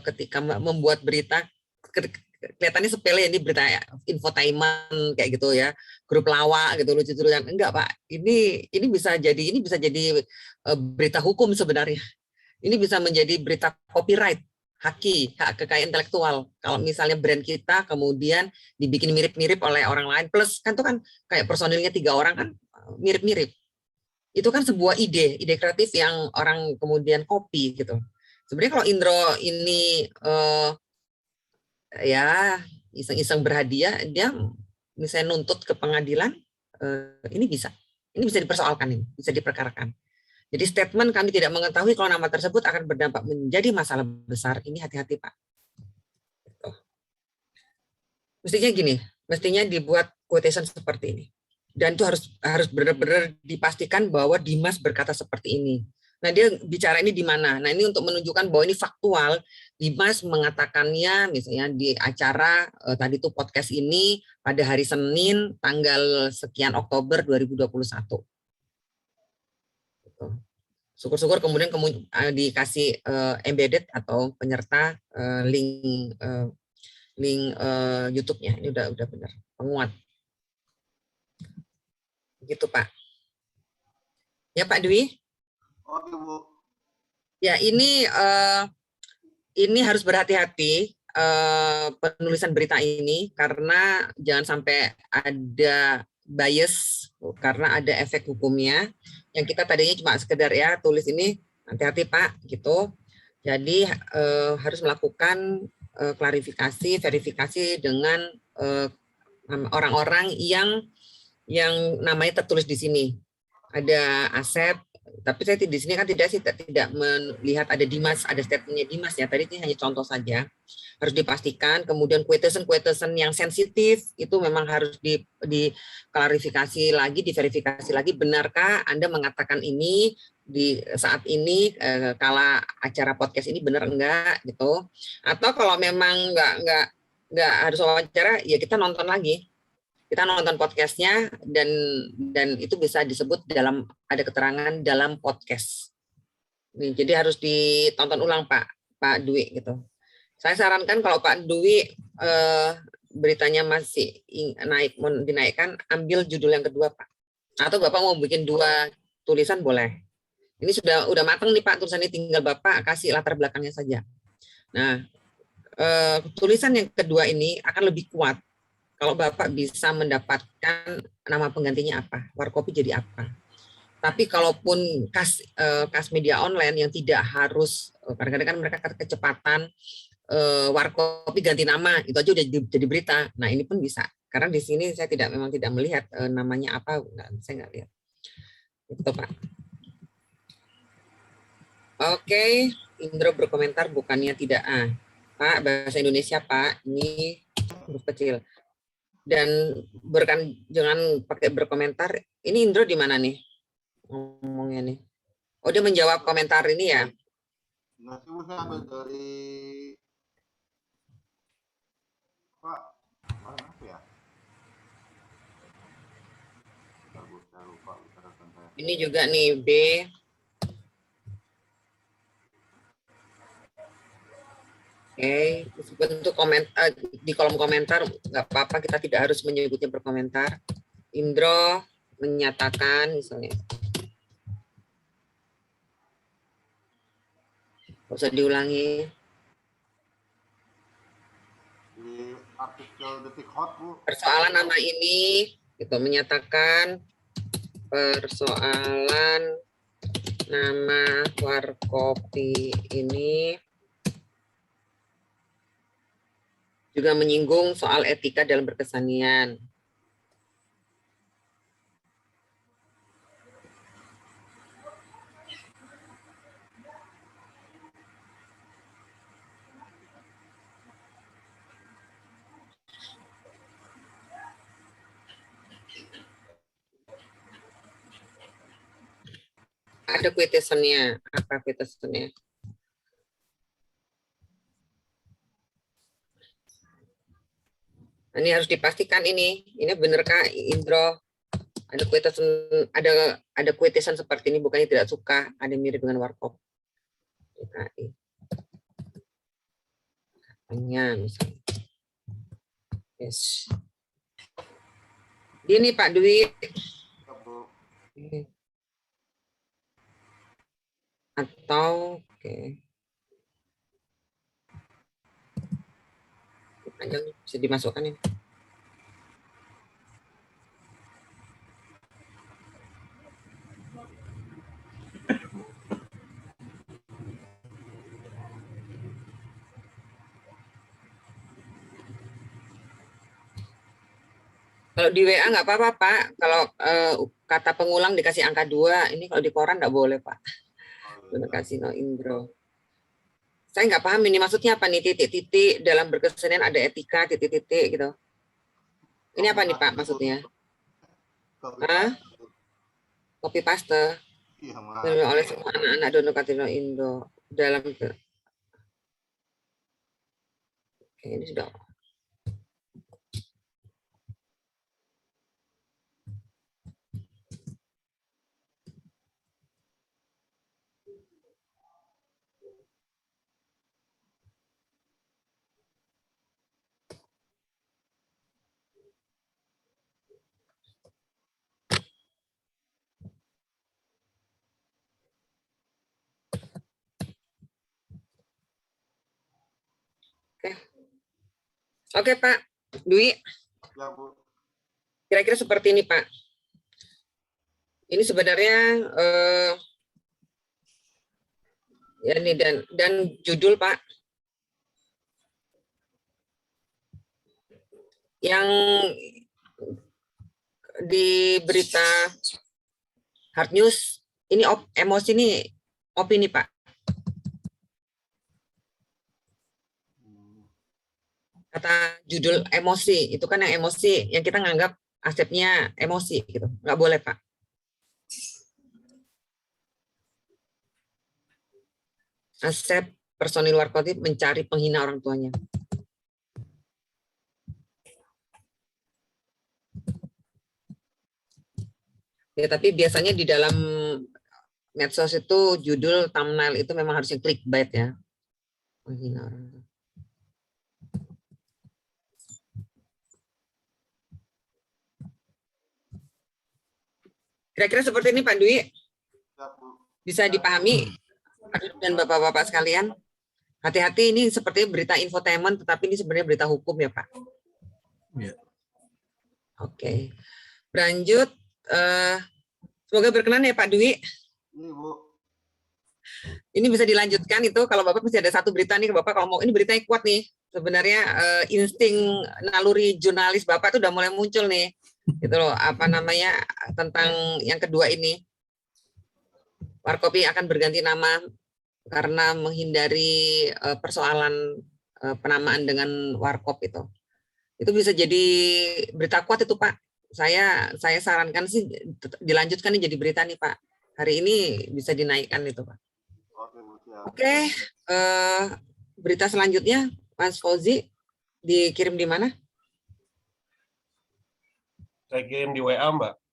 ketika membuat berita kelihatannya sepele, ini berita infotainment kayak gitu ya, grup lawak gitu, lucu-lucuan. Enggak Pak, ini bisa jadi berita hukum sebenarnya. Ini bisa menjadi berita copyright, hak kekayaan intelektual. Kalau misalnya brand kita kemudian dibikin mirip-mirip oleh orang lain, plus kan itu kan kayak personilnya 3 orang kan mirip-mirip. Itu kan sebuah ide kreatif yang orang kemudian copy gitu. Sebenarnya kalau Indro ini ya iseng-iseng berhadiah, dia misalnya nuntut ke pengadilan, ini bisa dipersoalkan, ini bisa diperkarakan. Jadi statement kami tidak mengetahui kalau nama tersebut akan berdampak menjadi masalah besar, ini hati-hati Pak. Mestinya gini, mestinya dibuat quotation seperti ini. Dan itu harus benar-benar dipastikan bahwa Dimas berkata seperti ini. Nah, dia bicara ini di mana? Nah, ini untuk menunjukkan bahwa ini faktual. Dimas mengatakannya misalnya di acara tadi itu podcast ini pada hari Senin tanggal sekian Oktober 2021. Syukur-syukur kemudian dikasih embedded atau penyerta link YouTube-nya. Ini udah benar, penguat. Gitu Pak. Ya Pak Dwi. Oke Bu. Ya ini harus berhati-hati penulisan berita ini karena jangan sampai ada bias karena ada efek hukumnya. Yang kita tadinya cuma sekedar ya tulis ini, hati-hati Pak gitu. Jadi harus melakukan klarifikasi, verifikasi dengan orang-orang yang namanya tertulis di sini. Ada Asep, tapi saya di sini kan tidak melihat ada Dimas, ada statementnya Dimas ya. Tadi ini hanya contoh saja. Harus dipastikan. Kemudian quotation yang sensitif itu memang harus diklarifikasi lagi, diverifikasi lagi. Benarkah Anda mengatakan ini di saat ini kala acara podcast ini benar enggak gitu? Atau kalau memang enggak harus wawancara, ya kita nonton lagi. Kita nonton podcastnya dan itu bisa disebut ada keterangan dalam podcast. Nih, jadi harus ditonton ulang Pak Dwi gitu. Saya sarankan kalau Pak Dwi beritanya masih mau dinaikkan, ambil judul yang kedua Pak. Atau Bapak mau bikin 2 tulisan boleh. Ini udah matang nih Pak, tulisan ini tinggal Bapak kasih latar belakangnya saja. Nah, tulisan yang kedua ini akan lebih kuat kalau Bapak bisa mendapatkan nama penggantinya apa, warkopi jadi apa. Tapi kalaupun kas media online yang tidak harus, kadang-kadang kan mereka kecepatan, warkopi ganti nama, itu aja udah jadi berita. Nah ini pun bisa. Karena di sini saya memang tidak melihat namanya apa, saya nggak lihat. Itu Pak. Oke, Indro berkomentar bukannya tidak. Pak, bahasa Indonesia Pak, ini huruf kecil. Dan jangan pakai berkomentar. Ini Indro di mana nih ngomongnya nih? Oh dia menjawab komentar ini ya? Nah, saya ambil dari Pak, mana apa ya? Saya lupa. Ini juga nih B. Oke, bentuk komentar di kolom komentar nggak apa-apa, kita tidak harus menyebutnya berkomentar. Indro menyatakan misalnya, nggak usah diulangi. Di artikel Detik Hot Bu. Persoalan nama ini, itu menyatakan persoalan nama warkopi ini juga menyinggung soal etika dalam berkesenian. Ada quotation-nya. Apa quotation-nya? Ini harus dipastikan ini benar Kak Indro. Ada quotation, ada quotation seperti ini, bukannya tidak suka, ada mirip dengan warkop. Katanya misalnya. Yes. Ini Pak Dwi. Atau oke. Panjang bisa dimasukkan ini. Kalau di WA nggak apa-apa Pak. Kalau kata pengulang dikasih angka 2, ini kalau di koran nggak boleh Pak. Terima kasih No Indro. Saya nggak paham ini maksudnya apa nih, titik-titik dalam berkesenian ada etika titik-titik gitu. Ini apa nih Pak maksudnya? Hah? Copy paste. Iya, Oleh semua anak-anak Dono Katino Indo dalam Oke, ini sudah. Oke Pak Dwi. Ya, Bu. Kira-kira seperti ini Pak. Ini sebenarnya ya ini dan judul Pak. Yang di berita hard news ini emosi ini opini Pak. Kata judul emosi itu kan yang emosi yang kita nganggap asetnya emosi gitu, nggak boleh Pak. Aset personil warkotip mencari penghina orang tuanya. Ya tapi biasanya di dalam medsos itu judul thumbnail itu memang harusnya clickbait ya. Penghina orang tua. Kira-kira seperti ini Pak Dwi. Bisa dipahami dan Bapak-bapak sekalian. Hati-hati ini seperti berita infotainment, tetapi ini sebenarnya berita hukum ya Pak. Ya. Oke. Berlanjut. Semoga berkenan ya Pak Dwi. Ini Bu. Ini bisa dilanjutkan itu kalau Bapak masih ada satu berita nih Bapak kalau mau ini beritanya kuat nih. Sebenarnya insting naluri jurnalis Bapak itu udah mulai muncul nih. Gitu loh, apa namanya tentang yang kedua ini. Warkopi akan berganti nama karena menghindari persoalan penamaan dengan warkop itu. Itu bisa jadi berita kuat itu Pak. Saya sarankan sih dilanjutkan nih jadi berita nih Pak. Hari ini bisa dinaikkan itu Pak. Oke, berita selanjutnya Mas Fauzi dikirim di mana? Saya kirim di WA, Mbak.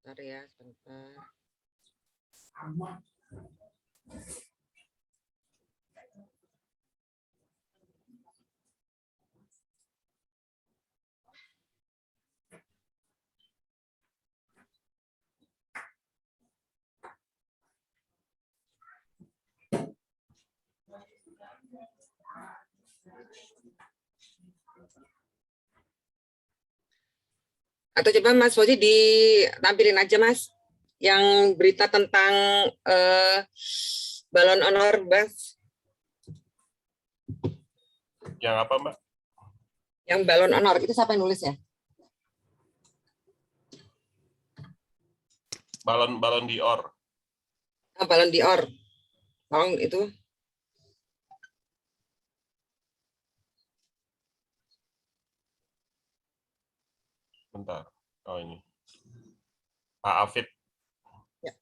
Bentar ya, sebentar. Atau coba Mas Fauzi ditampilin aja Mas, yang berita tentang balon honor Mas. Yang apa, Mbak? Yang balon honor itu siapa yang nulis ya? Balon Dior. Balon Dior. Tolong itu. Bentar. Oh ini. Pak Afid. Ya.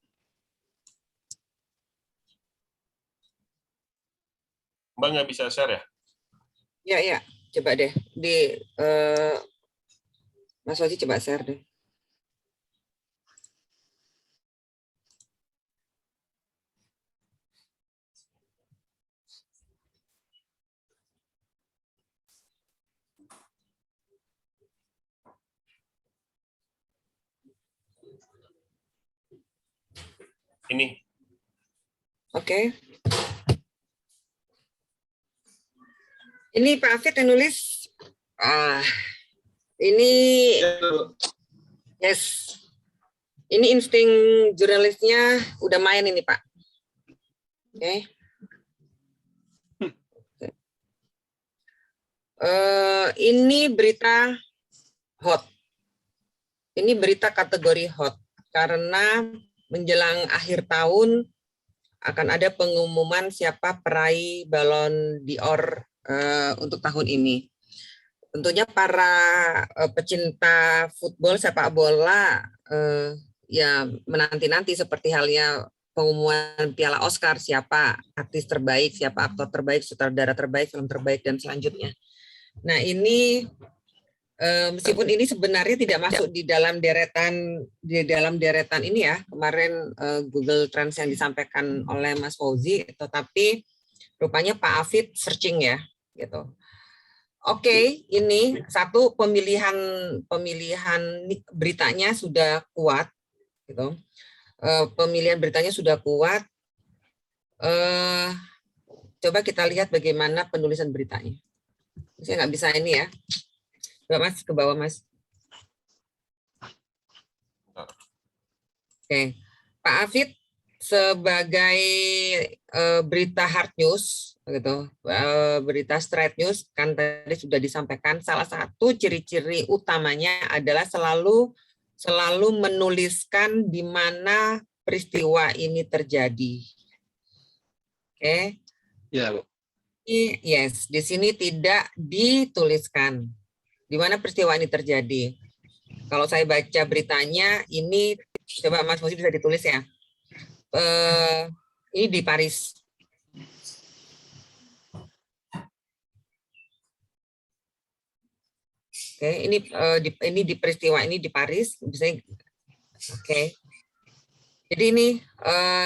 Mbak nggak bisa share ya? Iya. Coba deh di Mas Fauzi coba share deh. Ini. Oke. Ini Pak Afid yang nulis. Ini yes. Ini insting jurnalisnya udah main ini Pak. Oke. Ini berita hot. Ini berita kategori hot karena menjelang akhir tahun akan ada pengumuman siapa peraih balon Dior untuk tahun ini. Tentunya para pecinta football sepak bola ya menanti-nanti seperti halnya pengumuman Piala Oscar, siapa artis terbaik, siapa aktor terbaik, sutradara terbaik, film terbaik dan selanjutnya. Nah ini meskipun ini sebenarnya tidak masuk di dalam deretan ini ya, kemarin Google Trends yang disampaikan oleh Mas Fauzi, tetapi rupanya Pak Afid searching ya, gitu. Oke, ini satu pemilihan beritanya sudah kuat, gitu. Pemilihan beritanya sudah kuat. Coba kita lihat bagaimana penulisan beritanya. Saya nggak bisa ini ya. Coba Mas, ke bawah Mas. Oke, Pak Afid sebagai berita hard news, gitu, berita straight news kan tadi sudah disampaikan. Salah satu ciri-ciri utamanya adalah selalu menuliskan di mana peristiwa ini terjadi. Oke. Ya, Bu. Yes, di sini tidak dituliskan di mana peristiwa ini terjadi. Kalau saya baca beritanya, ini coba Mas Fauzi bisa ditulis ya. Ini di Paris. Oke, ini di peristiwa ini di Paris, bisa. Oke. Jadi ini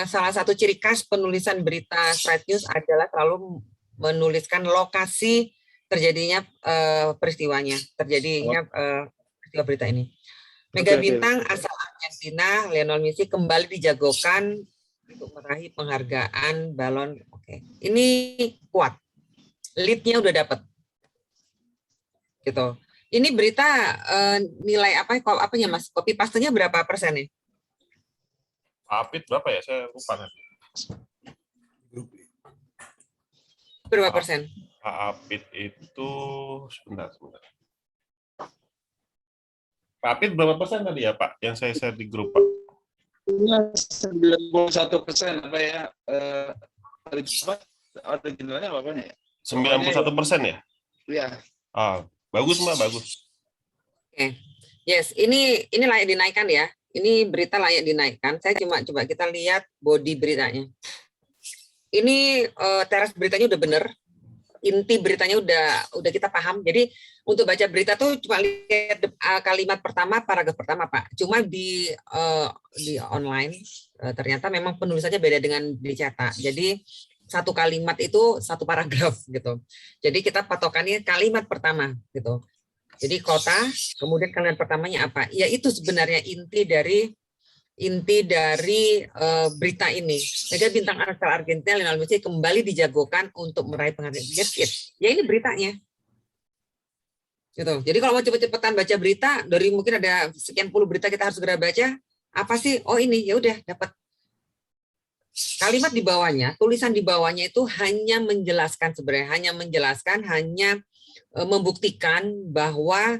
salah satu ciri khas penulisan berita straight news adalah selalu menuliskan lokasi terjadinya peristiwanya, terjadinya peristiwa berita ini. Mega bintang asal Argentina Lionel Messi kembali dijagokan untuk meraih penghargaan balon. Oke, ini kuat. Lead-nya udah dapat. Gitu. Ini berita nilai apanya Mas? Copy paste-nya berapa persen nih? Apit berapa ya? Saya lupa. Berapa persen? Apit itu sebentar. Pak Apit berapa persen tadi ya Pak? Yang saya share di grup Pak? 91% apa ya? Originalnya apa ya? 91% ya? Iya. Bagus Mbak, bagus. Oke. Yes, ini layak dinaikkan ya. Ini berita layak dinaikkan. Saya coba kita lihat body beritanya. Ini teras beritanya udah bener. inti beritanya udah kita paham. Jadi untuk baca berita tuh cuma lihat kalimat pertama, paragraf pertama, Pak. Cuma di online ternyata memang penulisannya beda dengan dicetak. Jadi satu kalimat itu satu paragraf gitu. Jadi kita patokannya kalimat pertama gitu. Jadi kota, kemudian kalimat pertamanya apa? Ya itu sebenarnya inti dari berita ini. Mega bintang asal Argentina Lionel Messi kembali dijagokan untuk meraih penghargaan. That's it. Ya ini beritanya. Gitu. Jadi kalau mau cepet-cepetan baca berita, dari mungkin ada sekian puluh berita kita harus segera baca. Apa sih? Oh ini, ya udah dapat. Kalimat di bawahnya, tulisan di bawahnya itu hanya menjelaskan sebenarnya, hanya membuktikan bahwa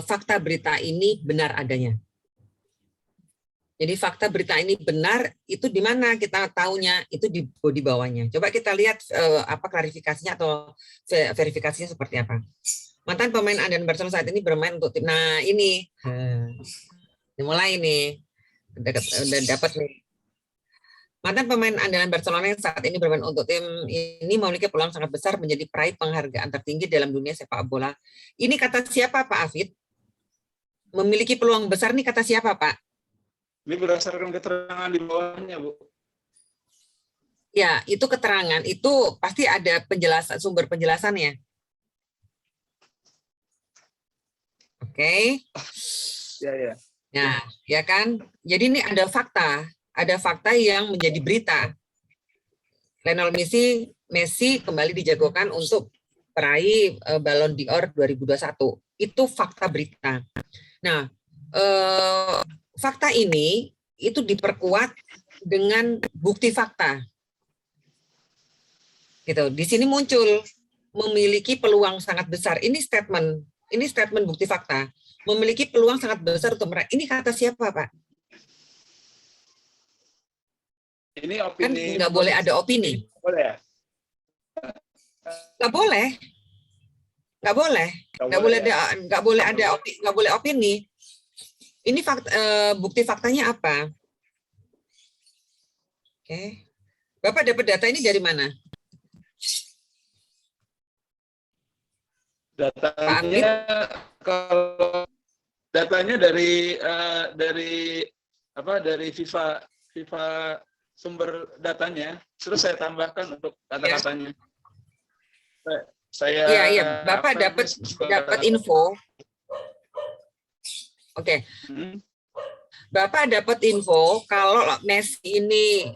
fakta berita ini benar adanya. Jadi fakta berita ini benar itu di mana kita tahunya, itu di bawahnya. Coba kita lihat apa klarifikasinya atau verifikasinya seperti apa. Mantan pemain andalan Barcelona saat ini bermain untuk tim. Nah ini, mulai nih, udah dapat nih. Mantan pemain andalan Barcelona yang saat ini bermain untuk tim ini memiliki peluang sangat besar menjadi peraih penghargaan tertinggi dalam dunia sepak bola. Ini kata siapa, Pak Afid? Memiliki peluang besar nih kata siapa, Pak? Ini berdasarkan keterangan di bawahnya, Bu. Ya, itu keterangan. Itu pasti ada penjelasan, sumber penjelasannya. Oke. Ya. Nah, ya kan? Jadi ini ada fakta yang menjadi berita. Lionel Messi kembali dijagokan untuk peraih Ballon d'Or 2021. Itu fakta berita. Nah, fakta ini itu diperkuat dengan bukti fakta. Gitu. Di sini muncul memiliki peluang sangat besar. Ini statement bukti fakta. Memiliki peluang sangat besar untuk meraih. Ini kata siapa, Pak? Ini opini. Kan nggak boleh ada opini. Boleh ya? Nggak boleh. Nggak boleh opini. Ini bukti faktanya apa? Oke. Bapak dapat data ini dari mana? Datanya dari FIFA sumber datanya. Terus saya tambahkan untuk kata-katanya. Iya. Bapak dapat info. Oke. Bapak dapat info kalau Messi ini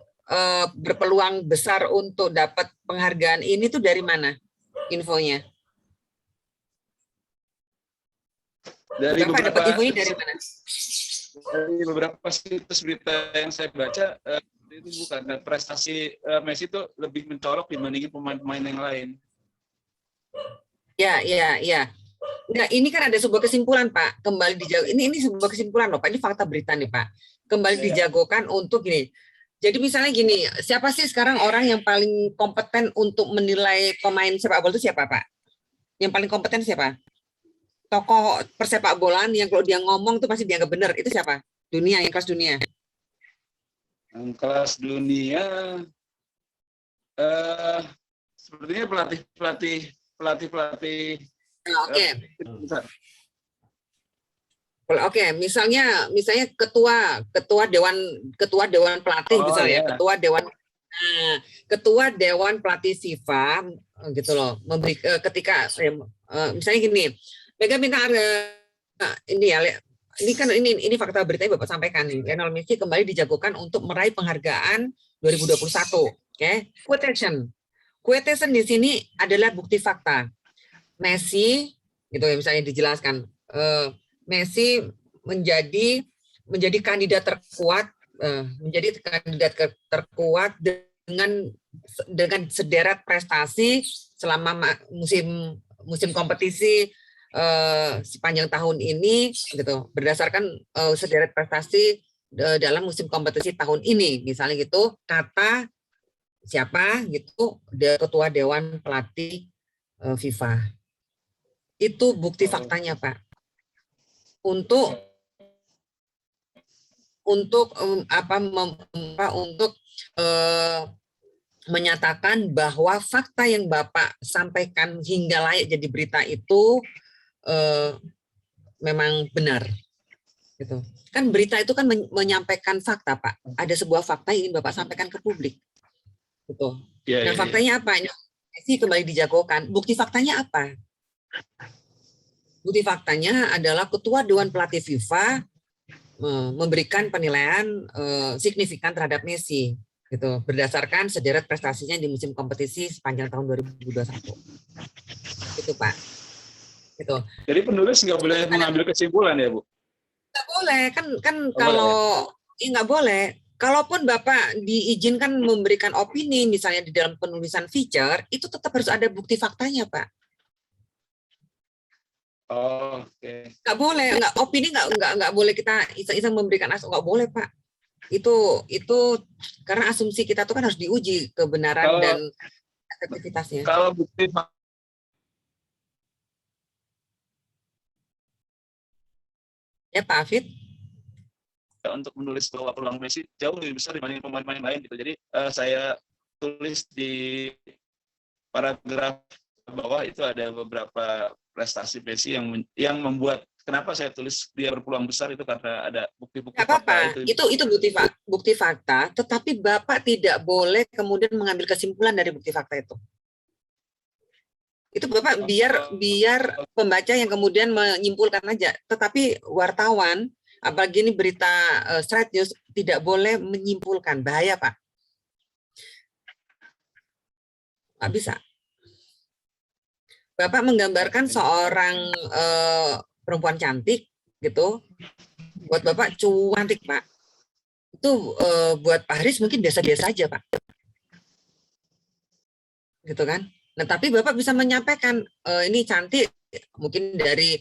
berpeluang besar untuk dapat penghargaan ini tuh dari mana infonya? Bapak dapat infonya dari mana? Dari beberapa situs berita yang saya baca, itu bukan prestasi Messi itu lebih mencolok dibandingin pemain-pemain yang lain. Ya. Nah, ini kan ada sebuah kesimpulan, Pak. Kembali dijagokan. Ini sebuah kesimpulan loh, Pak. Ini fakta berita nih, Pak. Kembali dijagokan untuk gini. Jadi misalnya gini, siapa sih sekarang orang yang paling kompeten untuk menilai pemain sepak bola itu siapa, Pak? Yang paling kompeten siapa? Tokoh persepak bolaan yang kalau dia ngomong tuh pasti dianggap benar. Itu siapa? Yang kelas dunia. Yang kelas dunia, sepertinya pelatih. Oke, misalnya ketua dewan pelatih misalnya, ketua dewan pelatih FIFA gitu loh, memberi ketika misalnya gini, Mega bintang ini fakta beritanya Bapak sampaikan nih. Lionel Messi kembali dijagokan untuk meraih penghargaan 2021. Oke, quotation di sini adalah bukti fakta. Messi gitu ya, misalnya dijelaskan Messi menjadi kandidat terkuat dengan sederet prestasi selama musim kompetisi sepanjang tahun ini gitu, berdasarkan sederet prestasi dalam musim kompetisi tahun ini, misalnya gitu, kata siapa gitu, ketua dewan pelatih FIFA. Itu bukti faktanya, Pak. Untuk menyatakan bahwa fakta yang Bapak sampaikan hingga layak jadi berita itu memang benar. Gitu. Kan berita itu kan menyampaikan fakta, Pak. Ada sebuah fakta yang ingin Bapak sampaikan ke publik. Gitu. Ya, Nah, faktanya apa? Messi kembali dijagokan. Bukti faktanya apa? Bukti faktanya adalah Ketua Dewan Pelatih FIFA memberikan penilaian signifikan terhadap Messi. Gitu, berdasarkan sederet prestasinya di musim kompetisi sepanjang tahun 2021. Itu Pak. Gitu. Jadi penulis nggak boleh mengambil kesimpulan ya Bu? Nggak boleh, kan Oh, kalau nggak boleh. Kalaupun Bapak diizinkan memberikan opini, misalnya di dalam penulisan feature, itu tetap harus ada bukti faktanya Pak. Oh, oke. Nggak boleh, opini nggak boleh kita iseng-iseng memberikan nggak boleh Pak. Itu karena asumsi kita tuh kan harus diuji kebenaran dan efektivitasnya. Kalau bukti Ya Pak Afid. untuk menulis bahwa peluang Messi jauh lebih besar dibanding pemain-pemain lain gitu. Jadi saya tulis di paragraf bawah itu ada beberapa prestasi Messi yang membuat kenapa saya tulis dia berpeluang besar itu karena ada bukti-bukti fakta itu. Itu bukti fakta, tetapi Bapak tidak boleh kemudian mengambil kesimpulan dari bukti fakta itu. Itu Bapak biar pembaca yang kemudian menyimpulkan aja. Tetapi wartawan, apalagi ini berita straight news, tidak boleh menyimpulkan. Bahaya Pak. Nggak bisa. Bapak menggambarkan seorang perempuan cantik gitu, buat Bapak cantik Pak. Itu buat Pak Haris mungkin biasa-biasa aja Pak. Gitu kan. Nah tapi Bapak bisa menyampaikan ini cantik mungkin dari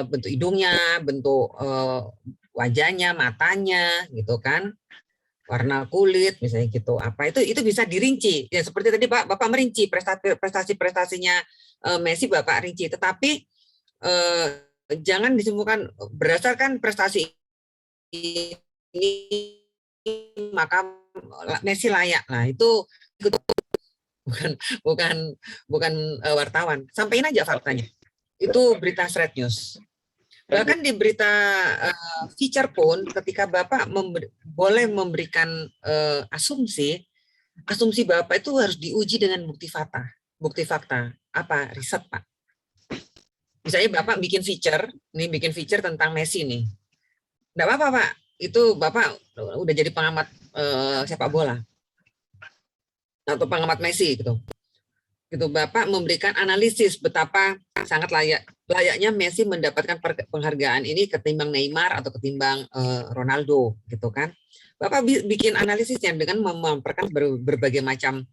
bentuk hidungnya, bentuk wajahnya, matanya gitu kan. Warna kulit misalnya gitu. Apa itu bisa dirinci. Ya seperti tadi Pak, Bapak merinci prestasinya Messi Bapak rinci, tetapi jangan disimpulkan berdasarkan prestasi ini maka Messi layak. Nah, itu bukan wartawan. Sampaikan aja faktanya. Itu berita straight news. Bahkan di berita feature pun ketika Bapak boleh memberikan asumsi Bapak itu harus diuji dengan bukti fakta. Bukti fakta. Apa? Riset, Pak. Misalnya Bapak bikin feature tentang Messi nih. Enggak apa-apa, Pak. Itu Bapak udah jadi pengamat sepak bola. Atau pengamat Messi gitu. Gitu Bapak memberikan analisis betapa sangat layaknya Messi mendapatkan penghargaan ini ketimbang Neymar atau ketimbang Ronaldo gitu kan. Bapak bikin analisisnya dengan memaparkan berbagai macam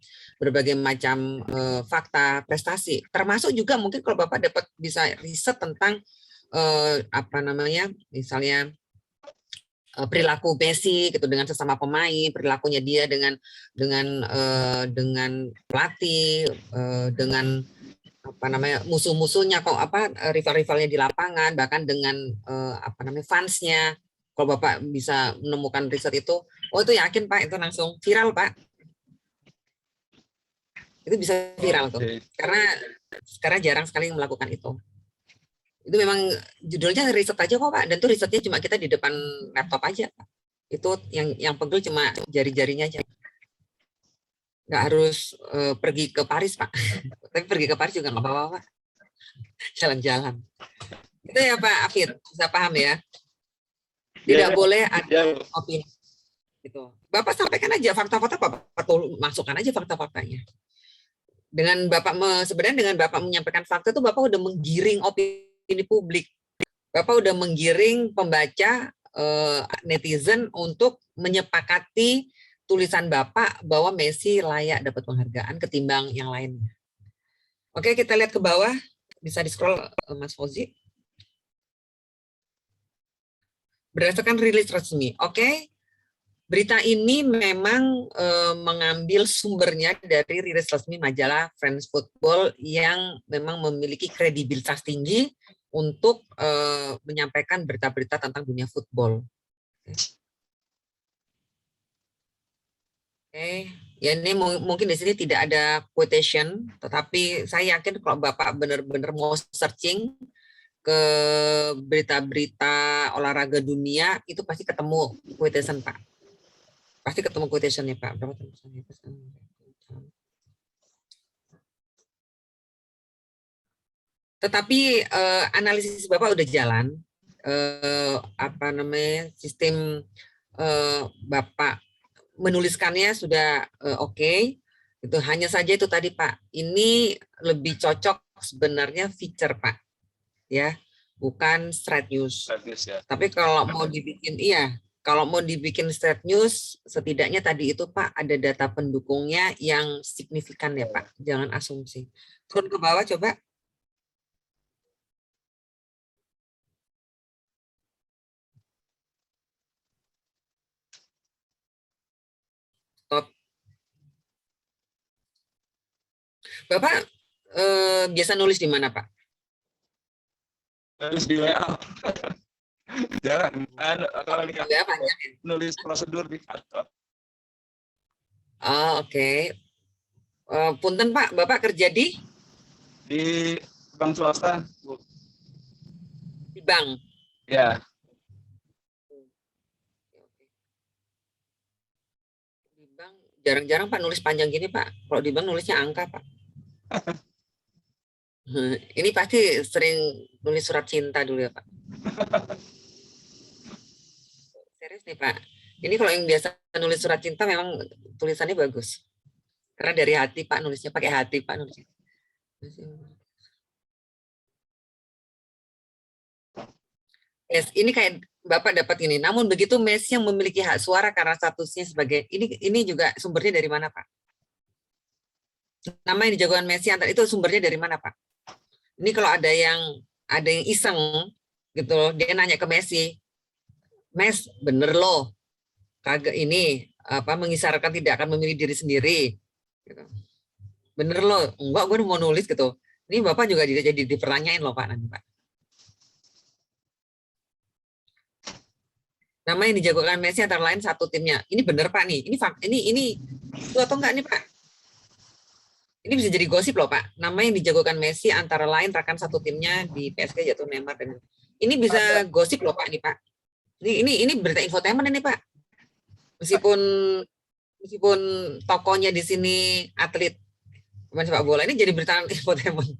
fakta prestasi, termasuk juga mungkin kalau Bapak dapat bisa riset tentang misalnya perilaku Messi gitu dengan sesama pemain, perilakunya dia dengan pelatih, dengan musuh-musuhnya, rival-rivalnya di lapangan, bahkan dengan fansnya. Kalau Bapak bisa menemukan riset itu, itu yakin Pak, itu langsung viral Pak. Itu bisa viral tuh, karena sekarang jarang sekali yang melakukan itu. Itu memang judulnya riset aja kok Pak, dan itu risetnya cuma kita di depan laptop aja Pak. Itu yang pegel cuma jari-jarinya aja. Nggak harus pergi ke Paris Pak. Tapi pergi ke Paris juga nggak apa-apa Pak. Jalan-jalan. Itu ya Pak Afid, bisa paham ya? Tidak boleh ada opini. Gitu. Bapak sampaikan aja fakta-fakta, Bapak masukkan aja fakta-faktanya. Dengan Bapak sebenarnya dengan Bapak menyampaikan fakta itu Bapak udah menggiring opini publik. Bapak udah menggiring pembaca netizen untuk menyepakati tulisan Bapak bahwa Messi layak dapat penghargaan ketimbang yang lainnya. Oke, kita lihat ke bawah. Bisa di-scroll Mas Fauzi. Berdasarkan rilis resmi. Oke. Berita ini memang mengambil sumbernya dari rilis resmi majalah France Football yang memang memiliki kredibilitas tinggi untuk menyampaikan berita-berita tentang dunia football. Oke, Ya ini mungkin di sini tidak ada quotation, tetapi saya yakin kalau Bapak benar-benar mau searching ke berita-berita olahraga dunia, itu pasti ketemu quotation, Pak. Pasti ketemu quotation-nya, Pak. Berapa tulisannya? Tetapi analisis Bapak udah jalan, sistem Bapak menuliskannya sudah oke. Itu hanya saja itu tadi Pak, ini lebih cocok sebenarnya feature Pak, ya, bukan straight news. Ya. Tapi kalau mau dibikin, kalau mau dibikin straight news, setidaknya tadi itu Pak ada data pendukungnya yang signifikan ya Pak, jangan asumsi. Turun ke bawah coba. Stop. Bapak biasa nulis di mana Pak? Nulis di WA. Jangan. Kalau di WA panjang ya? Nulis prosedur di kantor. Oh, oke. Punten Pak, Bapak kerja di bank swasta, Bu. Di bank. Ya. Di bank jarang-jarang Pak nulis panjang gini Pak. Kalau di bank nulisnya angka Pak. Ini pasti sering nulis surat cinta dulu ya Pak. Serius nih Pak. Ini kalau yang biasa nulis surat cinta memang tulisannya bagus. Karena dari hati Pak nulisnya, pakai hati Pak nulisnya. Yes, ini kayak Bapak dapat ini. Namun begitu Messi yang memiliki hak suara karena statusnya sebagai ini juga sumbernya dari mana Pak? Nama yang dijagokan Messi itu sumbernya dari mana Pak? Ini kalau ada yang iseng gitu loh, dia nanya ke Messi, Mes bener loh, kagak ini mengisyaratkan tidak akan memilih diri sendiri, gitu. Bener loh, enggak gue mau nulis gitu. Ini Bapak juga jadi dipertanyain loh Pak nanti Pak. Nama yang dijagokan Messi antara lain satu timnya. Ini bener Pak nih. Ini itu atau enggak nih Pak? Ini bisa jadi gosip loh Pak. Nama yang dijagokan Messi antara lain rekan satu timnya di PSG jatuh Neymar dan ini bisa gosip loh Pak nih Pak. Ini berita infotainment ini Pak. Meskipun tokonya di sini atlet pemain sepak bola, ini jadi berita infotainment.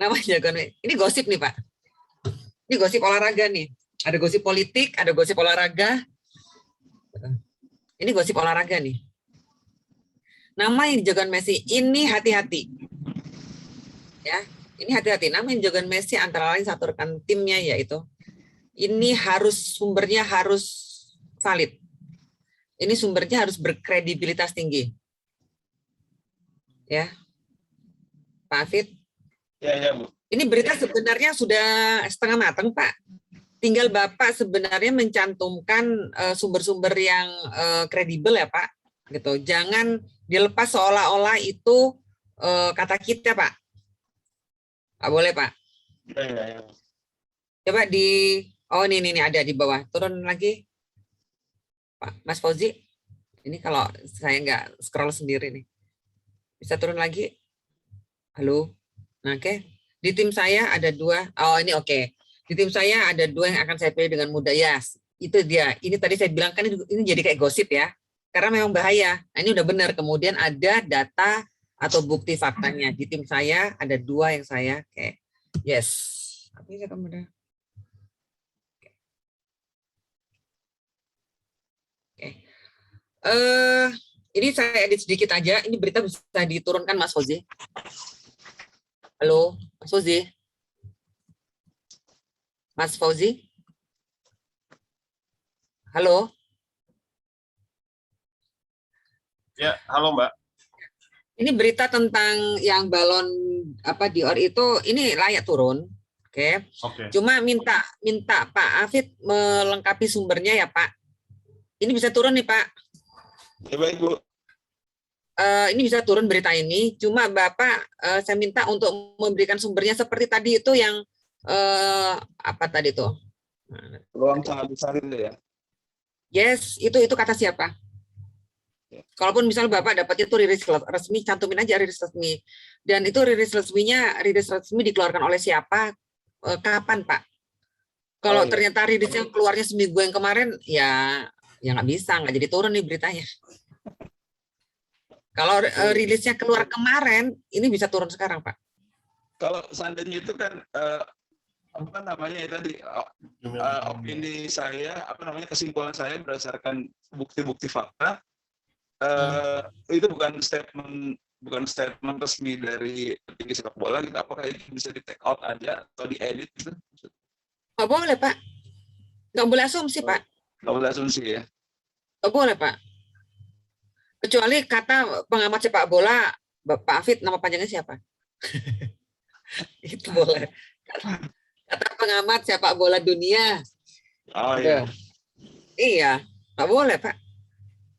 Nama jagokan ini gosip nih Pak. Ini gosip olahraga nih. Ada gosip politik, ada gosip olahraga. Ini gosip olahraga nih. Nama yang dijagokan Messi, ini hati-hati. Ya, ini hati-hati. Nama yang dijagokan Messi antara lain satu rekan timnya yaitu ini sumbernya harus valid. Ini sumbernya harus berkredibilitas tinggi. Ya. Pak Afid? Ya, Bu. Ini berita sebenarnya sudah setengah matang, Pak. Tinggal Bapak sebenarnya mencantumkan sumber-sumber yang kredibel ya Pak, gitu. Jangan dilepas seolah-olah itu kata kita Pak. Nggak boleh Pak. Ya. Coba ini ada di bawah. Turun lagi, Pak Mas Fauzi. Ini kalau saya nggak scroll sendiri nih, bisa turun lagi. Halo, oke. Di tim saya ada 2. Oh ini oke. Di tim saya ada 2 yang akan saya pilih dengan mudah. Ya, itu dia. Ini tadi saya bilang kan ini jadi kayak gosip ya. Karena memang bahaya. Nah, ini udah benar. Kemudian ada data atau bukti faktanya. Di tim saya ada 2 yang saya kayak yes. Apa ini kemudian? Oke. Ini saya edit sedikit aja. Ini berita bisa diturunkan Mas Fauzi. Halo, Mas Fauzi. Mas Fauzi? Halo? Ya, halo Mbak. Ini berita tentang yang balon Dior itu, ini layak turun. Oke. Cuma minta Pak Afid melengkapi sumbernya ya Pak. Ini bisa turun nih Pak. Ya baik Bu. Ini bisa turun berita ini. Cuma Bapak saya minta untuk memberikan sumbernya seperti tadi itu yang apa tadi tuh? Ruang sangat besar itu ya. Yes, itu kata siapa? Kalaupun misal Bapak dapatnya itu rilis resmi, cantumin aja rilis resmi. Dan itu rilis resmi dikeluarkan oleh siapa, kapan Pak? Kalau ternyata rilisnya keluarnya seminggu yang kemarin, ya nggak bisa, nggak jadi turun nih beritanya. Kalau rilisnya keluar kemarin, ini bisa turun sekarang Pak. Kalau seandainya itu kan apa namanya tadi opini saya, kesimpulan saya berdasarkan bukti-bukti fakta, itu bukan statement resmi dari petinggi sepak bola gitu. Apakah itu bisa di take out aja atau diedit gitu? Nggak boleh Pak, nggak boleh asumsi Pak. Nggak boleh asumsi ya? Nggak boleh Pak. Kecuali kata pengamat sepak bola, Pak Afid, nama panjangnya siapa? Itu boleh. Kata pengamat sepak bola dunia. Oh iya. Iya, nggak boleh Pak.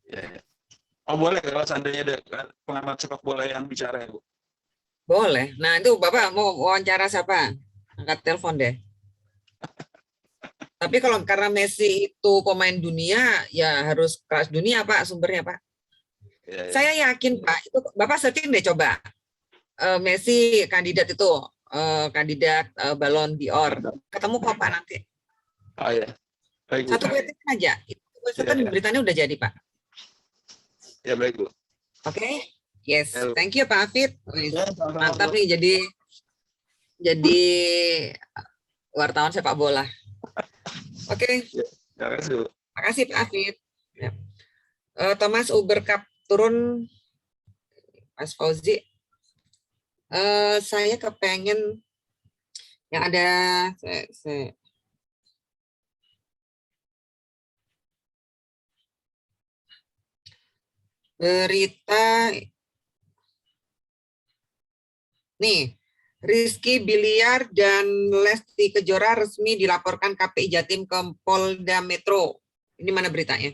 Ya. Oh boleh kalau seandainya ada pengamat sepak bola yang bicara ya Bu? Boleh. Nah itu Bapak mau wawancara siapa? Angkat telepon deh. Tapi kalau karena Messi itu pemain dunia, ya harus kelas dunia Pak sumbernya Pak. Ya. Saya yakin Pak, itu Bapak searching deh coba. Messi kandidat itu, kandidat Ballon d'Or. Ketemu kok Pak nanti. Oh iya. Baik, Bu. Satu ketik aja. Itu beritanya udah jadi Pak. Ya baik Bu. Oke, yes, thank you Pak Afid. Ya, sama-sama, Mantap Bu. nih jadi wartawan sepak bola. Oke, Terima kasih Bu. makasih Pak Afid. Ya. Thomas Uber Cup turun, Mas Fauzi. Saya kepengen yang ada berita nih, Rizky Biliar dan Lesti Kejora resmi dilaporkan KPI Jatim ke Polda Metro. Ini mana beritanya?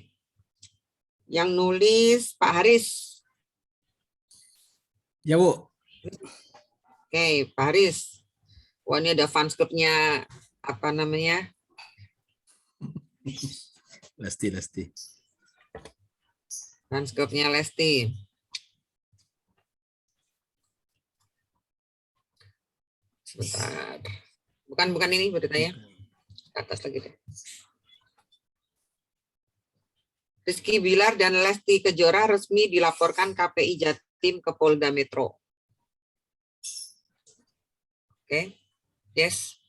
Yang nulis Pak Haris. Ya Bu. Oke, Pak Haris. Wah, ini ada fans clubnya apa namanya? Lesti. Fans clubnya Lesti. Sebentar. Bukan ini beritanya. Ke atas lagi deh. Rizky Bilar dan Lesti Kejora resmi dilaporkan KPI Jatim ke Polda Metro. Oke. Yes.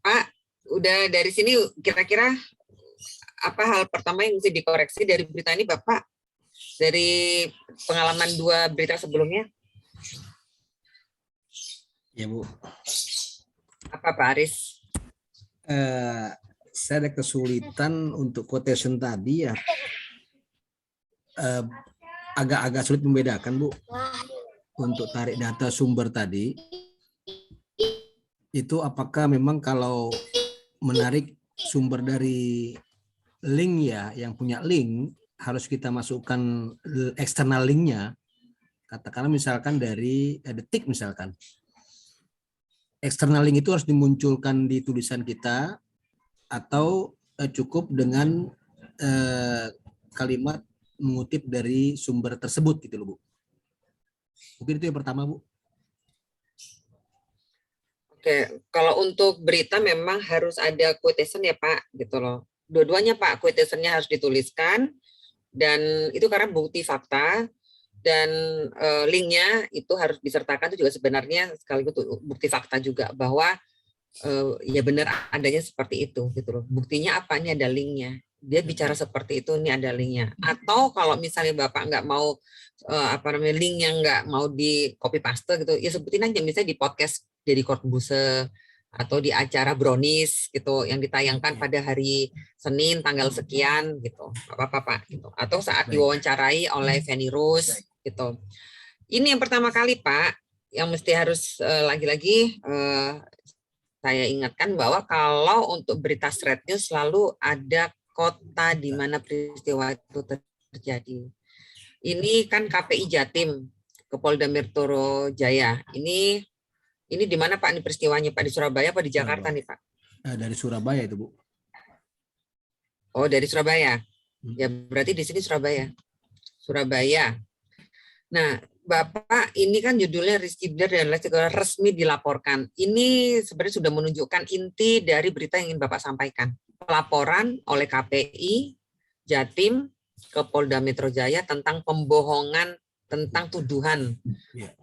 Pak, udah dari sini kira-kira apa hal pertama yang mesti dikoreksi dari berita ini Bapak? Dari pengalaman 2 berita sebelumnya? Ya Bu. Apa Pak Aris? Saya ada kesulitan untuk quotation tadi ya. Agak-agak sulit membedakan Bu. Untuk tarik data sumber tadi. Itu apakah memang kalau menarik sumber dari link ya, yang punya link, harus kita masukkan eksternal linknya. Katakanlah misalkan dari Detik misalkan. Eksternal link itu harus dimunculkan di tulisan kita atau cukup dengan kalimat mengutip dari sumber tersebut gitu loh Bu. Mungkin itu yang pertama Bu. Oke, kalau untuk berita memang harus ada quotation ya Pak, gitu loh. Dua-duanya Pak, quotation-nya harus dituliskan dan itu karena bukti fakta. Dan linknya itu harus disertakan, itu juga sebenarnya sekaligus bukti fakta juga bahwa ya benar adanya seperti itu gitu loh. Buktinya apa? Ini ada linknya. Dia bicara seperti itu, ini ada linknya. Atau kalau misalnya Bapak nggak mau link yang nggak mau di copy paste gitu, ya sebutin aja misalnya di podcast Deddy Corbuzier atau di acara Brownies gitu yang ditayangkan pada hari Senin tanggal sekian gitu, apa-apa Pak gitu. Atau saat diwawancarai oleh Feni Rose gitu. Ini yang pertama kali Pak, yang mesti harus lagi-lagi saya ingatkan bahwa kalau untuk berita Straight News selalu ada kota di mana peristiwa itu terjadi. Ini kan KPI Jatim ke Polda Metro Jaya. Ini di mana Pak ini peristiwanya Pak, di Surabaya apa di Jakarta nih Pak? Dari Surabaya itu Bu. Oh dari Surabaya. Ya berarti di sini Surabaya. Surabaya. Nah, Bapak, ini kan judulnya Rizky Bilar dan Lesti Kejora resmi dilaporkan. Ini sebenarnya sudah menunjukkan inti dari berita yang ingin Bapak sampaikan. Pelaporan oleh KPI Jatim ke Polda Metro Jaya tentang pembohongan, tentang tuduhan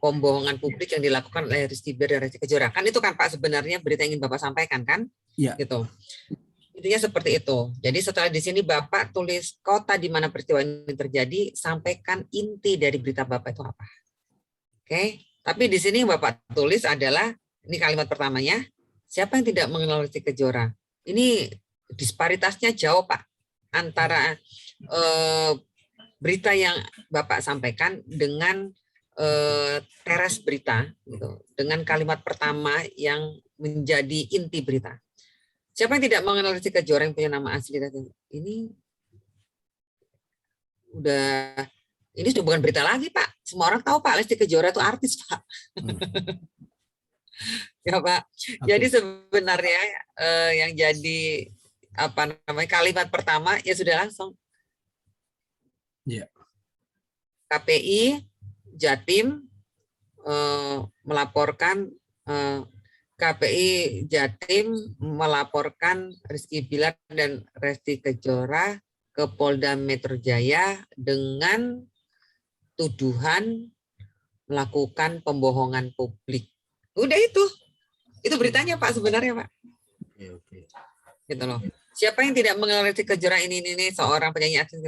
pembohongan publik yang dilakukan oleh Rizky Bilar dan Lesti Kejora. Kan itu kan Pak sebenarnya berita yang ingin Bapak sampaikan kan? Iya. Gitu. Intinya seperti itu. Jadi setelah di sini Bapak tulis kota di mana peristiwa ini terjadi, sampaikan inti dari berita Bapak itu apa. Oke. Tapi di sini Bapak tulis adalah, ini kalimat pertamanya, siapa yang tidak mengenal Lesti Kejora? Ini disparitasnya jauh Pak antara berita yang Bapak sampaikan dengan teres berita, gitu, dengan kalimat pertama yang menjadi inti berita. Siapa yang tidak mengenal Lesti Kejora yang punya nama asli? Ini sudah bukan berita lagi Pak. Semua orang tahu Pak Lesti Kejora itu artis Pak. Ya Pak. Okay. Jadi sebenarnya yang jadi kalimat pertama ya sudah langsung. Yeah. KPI Jatim melaporkan. KPI Jatim melaporkan Rizky Bilar dan Lesti Kejora ke Polda Metro Jaya dengan tuduhan melakukan pembohongan publik. Udah itu beritanya Pak sebenarnya Pak. Oke. Gitu loh. Siapa yang tidak mengenal Lesti Kejora ini seorang penyanyi artis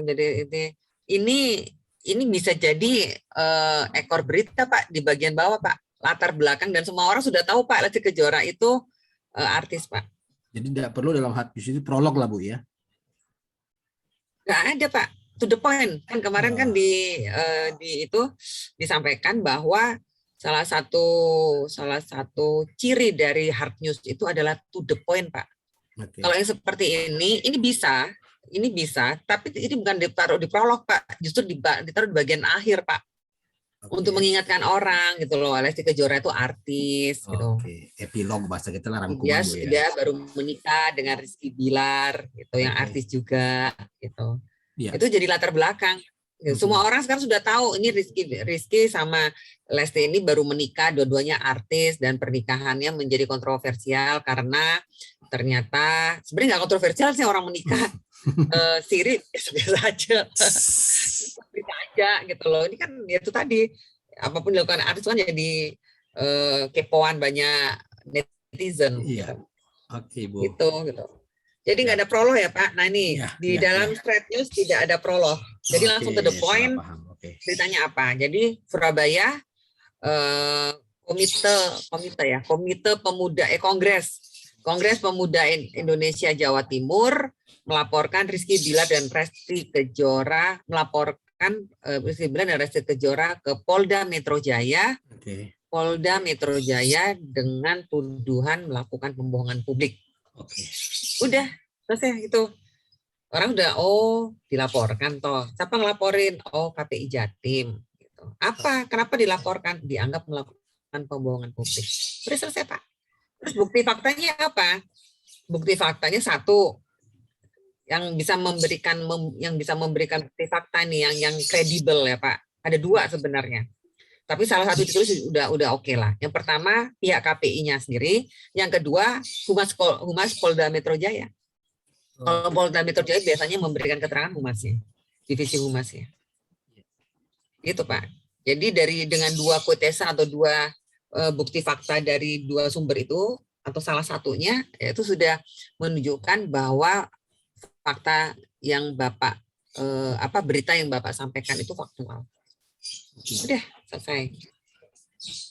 ini bisa jadi ekor berita Pak di bagian bawah Pak. Latar belakang dan semua orang sudah tahu Pak Lesti Kejora itu artis Pak. Jadi tidak perlu dalam hadis itu prolog lah Bu ya? Nggak ada Pak, to the point. Kan kemarin kan di itu disampaikan bahwa salah satu ciri dari hard news itu adalah to the point Pak. Okay. Kalau yang seperti ini bisa, tapi ini bukan ditaruh di prolog Pak, justru ditaruh di bagian akhir Pak. Untuk mengingatkan orang gitu loh, Lesti Kejora itu artis gitu. Epilog bahasa kita lah rangkuman. Dia baru menikah dengan Rizky Bilar gitu, yang artis juga gitu. Itu jadi latar belakang. Semua orang sekarang sudah tahu ini Rizky sama Lesti ini baru menikah, dua-duanya artis dan pernikahannya menjadi kontroversial karena ternyata sebenarnya nggak kontroversial sih orang menikah. Siri biasa aja. Bisa aja gitu loh. Ini kan itu tadi apapun dilakukan artis kan jadi kepoan banyak netizen. Iya. Oke, Bu. Gitu. Jadi nggak ada prolog ya Pak. Nah ini di dalam Straight News tidak ada prolog. Jadi langsung to the point. Beritanya apa? Jadi Surabaya Komite Pemuda Kongres Pemuda Indonesia Jawa Timur melaporkan Rizky Bilar dan Lesti Kejora ke Polda Metro Jaya. Polda Metro Jaya dengan tuduhan melakukan pembohongan publik. Udah selesai itu. Orang udah dilaporkan toh. Siapa ngelaporin? KPI Jatim. Gitu. Kenapa dilaporkan? Dianggap melakukan pembohongan publik. Udah selesai Pak. Terus bukti faktanya apa? Bukti faktanya satu, yang bisa memberikan bukti fakta nih yang kredibel ya Pak. Ada dua sebenarnya. Tapi salah satu ditulis udah oke lah. Yang pertama pihak KPI-nya sendiri, yang kedua Humas Polda Metro Jaya. Kalau Polda Metro Jaya biasanya memberikan keterangan humasnya, divisi humasnya. Gitu Pak. Jadi dengan dua quotation atau dua bukti fakta dari dua sumber itu atau salah satunya itu sudah menunjukkan bahwa fakta yang Bapak berita yang Bapak sampaikan itu faktual. Udah selesai.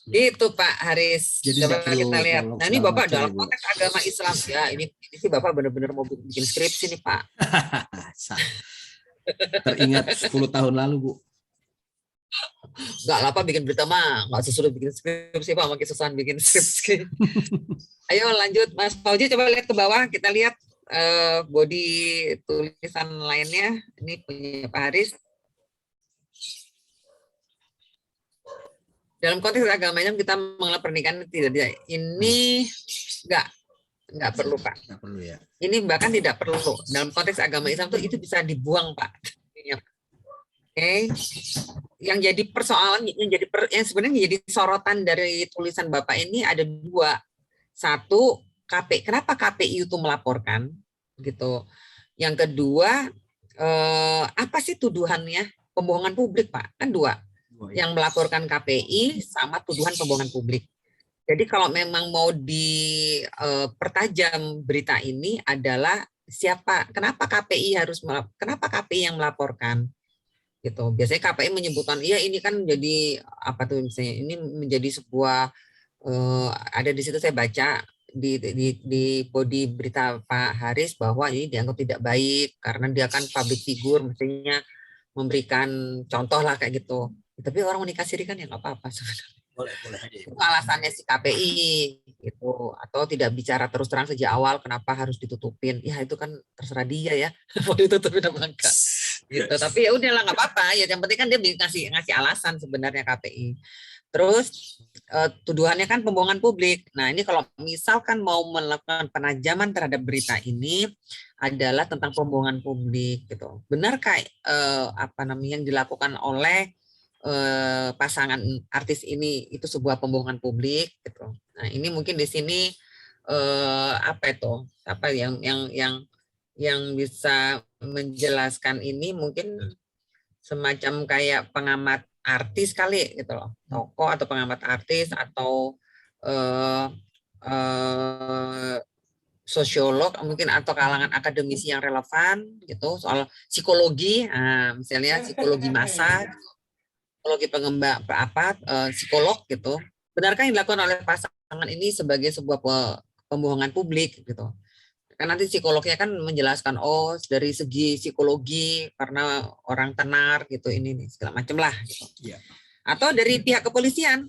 Gitu Pak Haris. Jadi coba kita lihat. Nah ini Bapak dalam konteks agama Islam ya. Ini sih Bapak benar-benar mau bikin skripsi nih Pak. Teringat 10 tahun lalu Bu. Enggak lah Pak bikin berita mah nggak sesudah bikin skripsi Pak, makin susah bikin skripsi. Ayo lanjut Mas Fauzi, coba lihat ke bawah, kita lihat body tulisan lainnya. Ini punya Pak Haris. Dalam konteks agama Islam kita mengenal pernikahan tidak. Ini nggak perlu Pak. Nggak perlu ya. Ini bahkan tidak perlu. Dalam konteks agama Islam itu bisa dibuang Pak. Oke. Yang jadi persoalan, yang sebenarnya jadi sorotan dari tulisan Bapak ini ada dua. Satu, kenapa KPI itu melaporkan gitu. Yang kedua, apa sih tuduhannya? Pembohongan publik, Pak. Kan dua. Yang melaporkan KPI sama tuduhan pembohongan publik. Jadi kalau memang mau dipertajam berita ini adalah kenapa KPI yang melaporkan? Gitu. Biasanya KPI menyebutkan iya ini kan jadi apa tuh misalnya ini menjadi sebuah ada di situ saya baca di body berita Pak Haris bahwa ini dianggap tidak baik karena dia kan public figure mestinya memberikan contoh lah kayak gitu. Tapi orang menikah siri kan ya nggak apa-apa sebenarnya. Boleh aja. Itu alasannya si KPI gitu, atau tidak bicara terus terang sejak awal kenapa harus ditutupin. Ya itu kan terserah dia ya mau ditutupin apa enggak gitu. Tapi ya udahlah nggak apa-apa ya, yang penting kan dia ngasih alasan sebenarnya KPI. Terus tuduhannya kan pembohongan publik. Nah ini kalau misalkan mau melakukan penajaman terhadap berita ini adalah tentang pembohongan publik gitu. Benarkah yang dilakukan oleh pasangan artis ini itu sebuah pembohongan publik gitu. Nah, ini mungkin di sini yang bisa menjelaskan ini mungkin semacam kayak pengamat artis kali gitu loh. Tokoh atau pengamat artis atau sosiolog mungkin atau kalangan akademisi yang relevan gitu soal psikologi, misalnya psikologi massa, psikologi pengembang psikolog gitu. Benarkah yang dilakukan oleh pasangan ini sebagai sebuah pembohongan publik gitu? Kan nanti psikolognya kan menjelaskan dari segi psikologi karena orang tenar gitu ini segala macam lah gitu. Yeah. Atau dari pihak kepolisian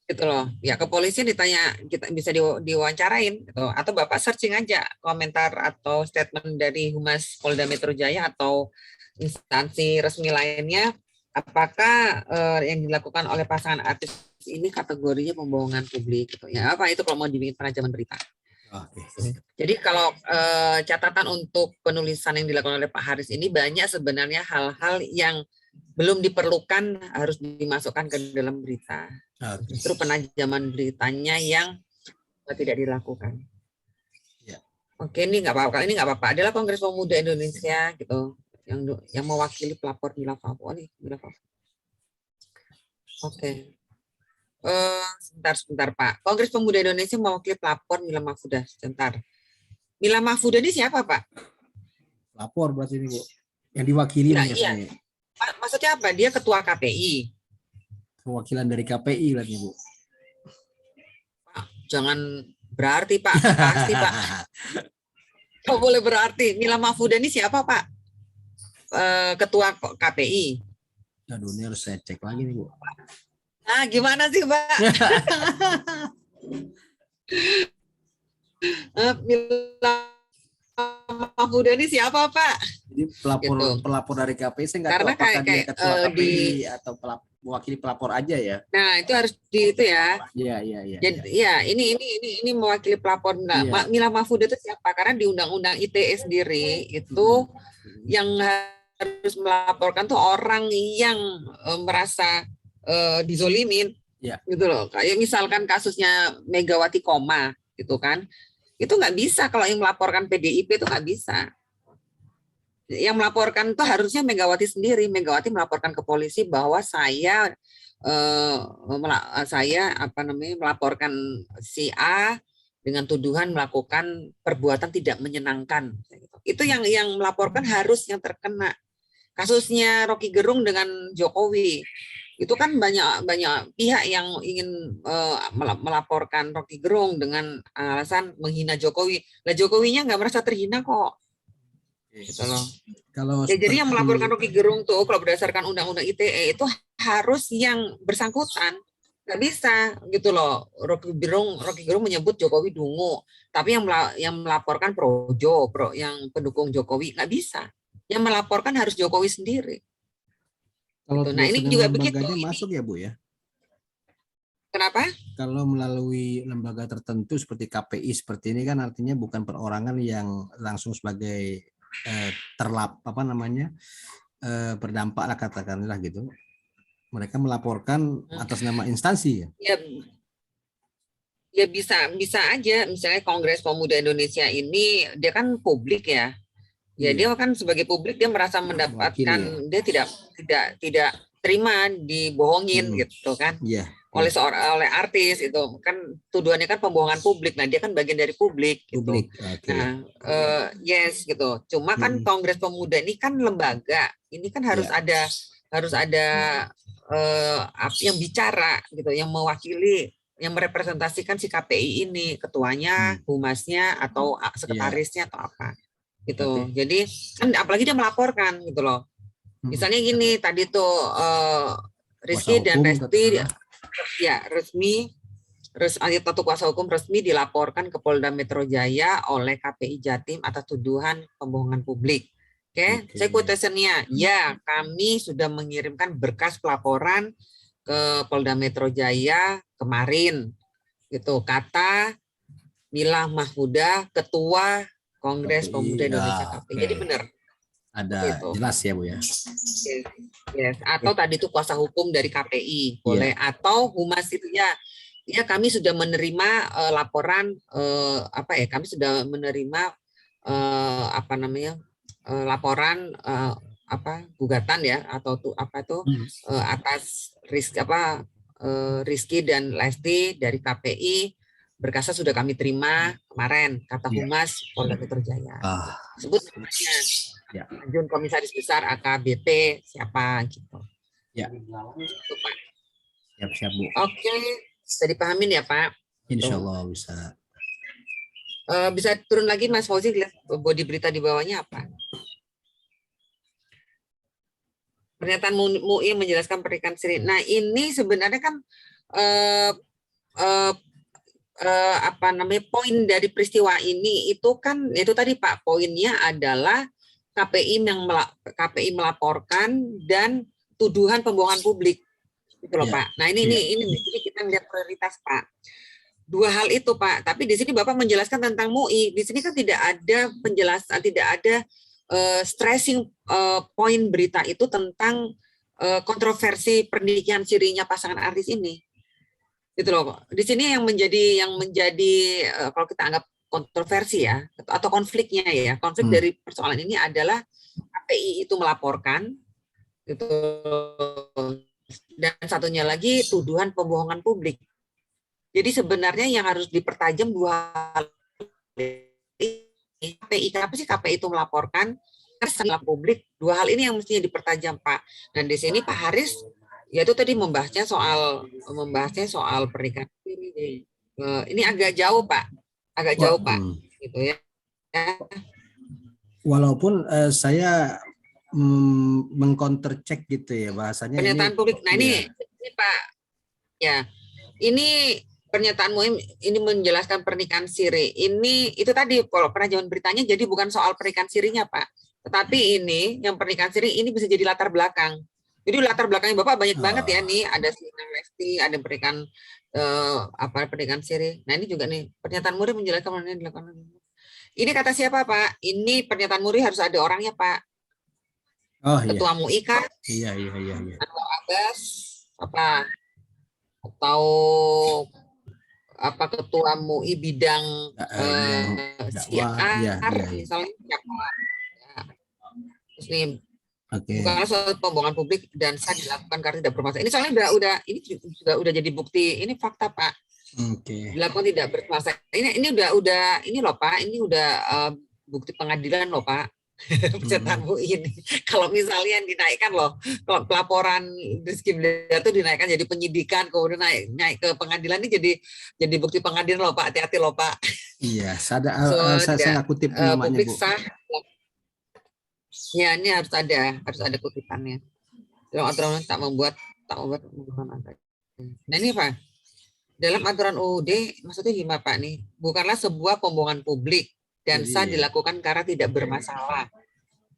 gitu loh. Pihak kepolisian ditanya, kita bisa diwawancarain gitu. Atau Bapak searching aja komentar atau statement dari Humas Polda Metro Jaya atau instansi resmi lainnya. Apakah yang dilakukan oleh pasangan artis ini kategorinya pembohongan publik gitu ya? Apa itu kalau mau dibikin penajaman berita? Okay. Jadi kalau catatan untuk penulisan yang dilakukan oleh Pak Haris ini banyak sebenarnya hal-hal yang belum diperlukan harus dimasukkan ke dalam berita. Okay. Justru penajaman beritanya yang tidak dilakukan. Yeah. Oke, ini nggak apa-apa. Adalah Kongres Pemuda Indonesia gitu. Yang mewakili pelapor Mila Fafo nih, Mila Fafo. Oke. Sebentar Pak. Kongres Pemuda Indonesia mewakili pelapor Mila Mahfudah. Sebentar. Mila Mahfudah ini siapa Pak? Pelapor berarti ini Bu. Yang diwakili iya. Maksudnya apa? Dia ketua KPI. Perwakilan dari KPI berarti Bu. Pak, jangan berarti Pak. Pasti Pak. Oh, boleh berarti. Mila Mahfudah ini siapa Pak? Ketua KPI. Aduh, ini harus saya cek lagi nih Bu. Nah, gimana sih Pak? Mila Mahfudah ini siapa Pak? Jadi pelapor dari KPI saya nggak tahu apakah dia ketua KPI atau mewakili pelapor aja ya. Nah, itu harus itu ya. Iya. Jadi ya ini mewakili pelapor. Nah, iya. Mila Mahfudah itu siapa? Karena di Undang-Undang ITE sendiri itu yang harus melaporkan tuh orang yang merasa dizolimin, gitu loh. Kayak misalkan kasusnya Megawati Koma, gitu kan? Itu nggak bisa kalau yang melaporkan PDIP itu nggak bisa. Yang melaporkan itu harusnya Megawati sendiri. Megawati melaporkan ke polisi bahwa saya melaporkan si A dengan tuduhan melakukan perbuatan tidak menyenangkan. Itu yang melaporkan harus yang terkena. Kasusnya Rocky Gerung dengan Jokowi. Itu kan banyak pihak yang ingin melaporkan Rocky Gerung dengan alasan menghina Jokowi. Lah Jokowinya nggak merasa terhina kok. Gitu loh. Jadi yang melaporkan Rocky Gerung tuh kalau berdasarkan Undang-Undang ITE itu harus yang bersangkutan. Nggak bisa gitu loh. Rocky Gerung menyebut Jokowi dungu, tapi yang melaporkan yang pendukung Jokowi nggak bisa. Yang melaporkan harus Jokowi sendiri. Kalau gitu. Nah ini juga begitu. Masuk ya Bu ya. Kenapa? Kalau melalui lembaga tertentu seperti KPI seperti ini kan artinya bukan perorangan yang langsung sebagai berdampak lah katakanlah gitu. Mereka melaporkan atas nama instansi ya. Ya bisa aja. Misalnya Kongres Pemuda Indonesia ini dia kan publik ya. Ya dia kan sebagai publik dia merasa mendapatkan dia tidak terima dibohongin gitu kan. Oleh artis itu kan tuduhannya kan pembohongan publik. Nah, dia kan bagian dari publik gitu. Nah, yes gitu. Cuma kan Kongres Pemuda ini kan lembaga. Ini kan harus ada yang bicara gitu, yang mewakili, yang merepresentasikan si KPI ini, ketuanya, humasnya atau sekretarisnya atau apa. Gitu. Jadi kan apalagi dia melaporkan gitu loh. Misalnya gini tadi tuh Rizky dan Resti resmi atau kuasa hukum resmi dilaporkan ke Polda Metro Jaya oleh KPI Jatim atas tuduhan pembohongan publik. Oke, saya quotation-nya. Ya, kami sudah mengirimkan berkas pelaporan ke Polda Metro Jaya kemarin. Gitu, kata Mila Mahfuda, Ketua Kongres Pemuda Indonesia KPI. Jadi benar. Ada jelas ya Bu ya. Yes. Atau tadi itu kuasa hukum dari KPI boleh, atau humas itu ya kami sudah menerima laporan kami sudah menerima laporan gugatan ya atau atas Rizky dan Lesti dari KPI. Berkasnya sudah kami terima kemarin, kata Humas Polda Metro Jaya. Sebut namanya. Ajun Komisaris Besar AKBP siapa gitu. Ya. Itu, Pak. Siap Bu. Oke, bisa dipahamin ya Pak? Insya Allah bisa. Bisa turun lagi Mas Fauzi, lihat body berita di bawahnya apa? Pernyataan MUI menjelaskan pernikahan siri. Nah ini sebenarnya kan poin dari peristiwa ini itu kan itu tadi Pak, poinnya adalah KPI melaporkan dan tuduhan pembohongan publik gitu loh Pak. Nah ini kita lihat prioritas Pak. Dua hal itu Pak, tapi di sini Bapak menjelaskan tentang MUI. Di sini kan tidak ada penjelasan, tidak ada stressing poin berita itu tentang kontroversi pernikahan sirinya pasangan artis ini. Gitu loh. Di sini yang menjadi kalau kita anggap kontroversi ya atau konfliknya ya, konflik dari persoalan ini adalah KPI itu melaporkan gitu, dan satunya lagi tuduhan pembohongan publik. Jadi sebenarnya yang harus dipertajam dua hal ini. KPI, kenapa sih KPI itu melaporkan setelah publik? Dua hal ini yang mestinya dipertajam Pak. Dan di sini Pak Haris yaitu tadi membahasnya soal pernikahan ini. Ini agak jauh Pak, Pak, gitu ya. Walaupun saya mengcounter check gitu ya bahasanya. Pernyataan publik. Nah ini Pak, ya ini pernyataan MUI ini menjelaskan pernikahan siri. Ini itu tadi kalau pernah zaman beritanya jadi bukan soal pernikahan sirinya Pak, tetapi ini yang pernikahan siri ini bisa jadi latar belakang. Jadi latar belakangnya Bapak banyak banget ya nih, ada Sina Lesti, ada pernikahan pernikahan siri. Nah ini juga nih pernyataan MUI menjelaskan ini kata siapa Pak? Ini pernyataan MUI harus ada orangnya Pak. Ketua MUI kan? Iya. Atau Abbas atau ketua MUI bidang siar misalnya siapa? Terus nih. Bukanlah soal pembohongan publik dan sah dilakukan karena tidak bermasalah. Ini soalnya udah jadi bukti. Ini fakta Pak. Dilakukan tidak bermasalah. Ini loh Pak. Ini udah bukti pengadilan loh Pak. Pernyataan MUI ini. Kalau misalnya dinaikkan loh, kalau pelaporan Rizky Bilar itu dinaikkan jadi penyidikan, kemudian naik ke pengadilan ini jadi bukti pengadilan loh Pak. Hati-hati loh Pak. Iya. Saya kutip namanya publik Bu. sah. Ya ini harus ada kutipannya. Dalam aturan tak membuat pembohongan. Nah ini Pak, dalam aturan UUD maksudnya gimana Pak nih? Bukanlah sebuah pembohongan publik dan sah dilakukan karena tidak bermasalah.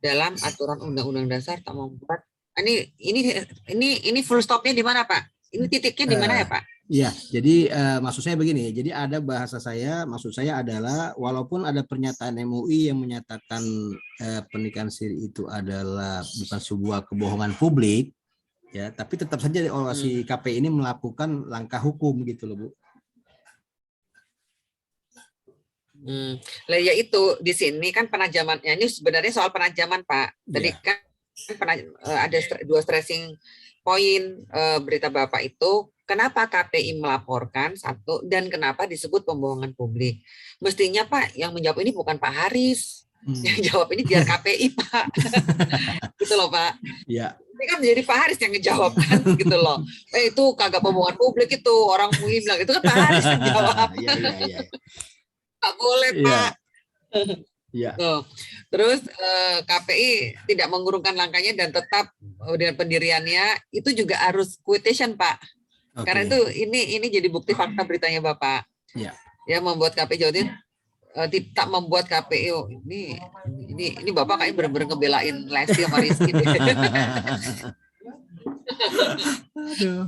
Dalam aturan Undang-Undang Dasar tak membuat. Ini full stopnya di mana Pak? Ini titiknya di mana ya Pak? Ya, jadi maksud saya begini, jadi ada maksud saya adalah walaupun ada pernyataan MUI yang menyatakan pernikahan siri itu adalah bukan sebuah kebohongan publik, ya, tapi tetap saja si KPI ini melakukan langkah hukum gitu loh, Bu. Lah ya itu di sini kan penajamannya ini sebenarnya soal penajaman Pak. Tadi kan ada dua stressing poin berita Bapak itu. Kenapa KPI melaporkan satu dan kenapa disebut pembohongan publik? Mestinya Pak yang menjawab ini bukan Pak Haris, yang jawab ini biar KPI Pak, gitu loh Pak. Ya. Ini kan jadi Pak Haris yang ngejawab kan, gitu loh. Itu kagak pembohongan publik itu orang MUI bilang itu kan Pak Haris yang jawab. Iya. Nggak boleh Pak. Iya. Terus KPI tidak mengurungkan langkahnya dan tetap dengan pendiriannya itu juga harus quotation Pak. Karena itu ini jadi bukti fakta beritanya Bapak. Iya. Ya membuat KPI Jawa Timur tidak membuat KPU ini Bapak kayaknya benar-benar ngebelain Lesti sama Rizky.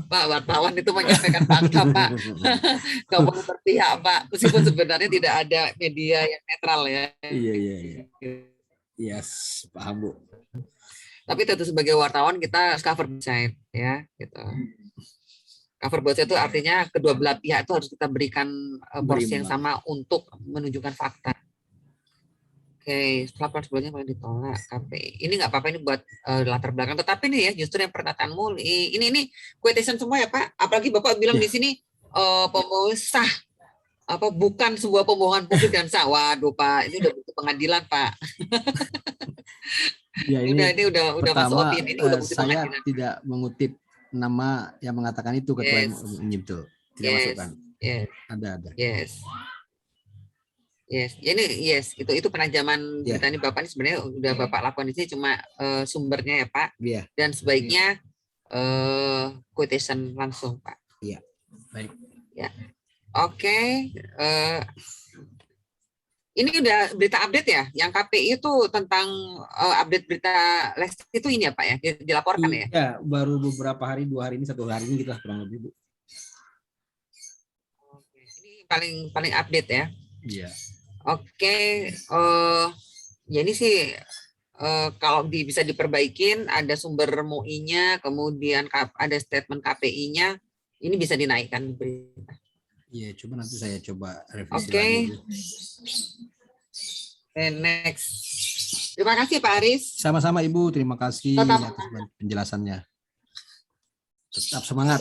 Pak wartawan itu menyampaikan fakta Pak, nggak boleh berpihak Pak, meskipun sebenarnya tidak ada media yang netral ya. Iya. Yes, paham Bu. Tapi tentu sebagai wartawan kita harus cover both side ya, gitu. Cover both side itu artinya kedua belah pihak itu harus kita berikan porsi yang sama untuk menunjukkan fakta. Oke, laporan sebelumnya boleh ditolak KPI. Ini nggak apa-apa, ini buat latar belakang. Tetapi nih ya, justru yang pernyataanmu ini quotation semua ya Pak. Apalagi Bapak bilang di sini pembohongan sah, bukan sebuah pembohongan publik dan sah. Waduh Pak, ini udah bukti pengadilan Pak. Ya, ini udah pertama, masuk opini, ini udah bukti saya pengadilan. tidak mengutip nama yang mengatakan itu ketua Menyimtul. Tidak masukkan. Ada. Yes, itu penajaman berita ini Bapak ini sebenarnya udah Bapak lakukan di sini cuma sumbernya ya Pak. Iya. Dan sebaiknya quotation langsung Pak. Iya. Baik. Ya. Oke. Ini udah berita update ya, yang KPI itu tentang update berita Lesti itu ini ya Pak ya, dilaporkan ya? Ya, baru beberapa hari, 2 hari ini, 1 hari ini kita kurang lebih Bu. Oke. Ini paling update ya. Iya. Oke, ya ini sih kalau bisa diperbaikin, ada sumber MUI-nya, kemudian ada statement KPI-nya, ini bisa dinaikkan berita. Iya, coba nanti saya coba revisi lagi. Next. Terima kasih Pak Aris. Sama-sama Ibu, terima kasih atas penjelasannya. Tetap semangat.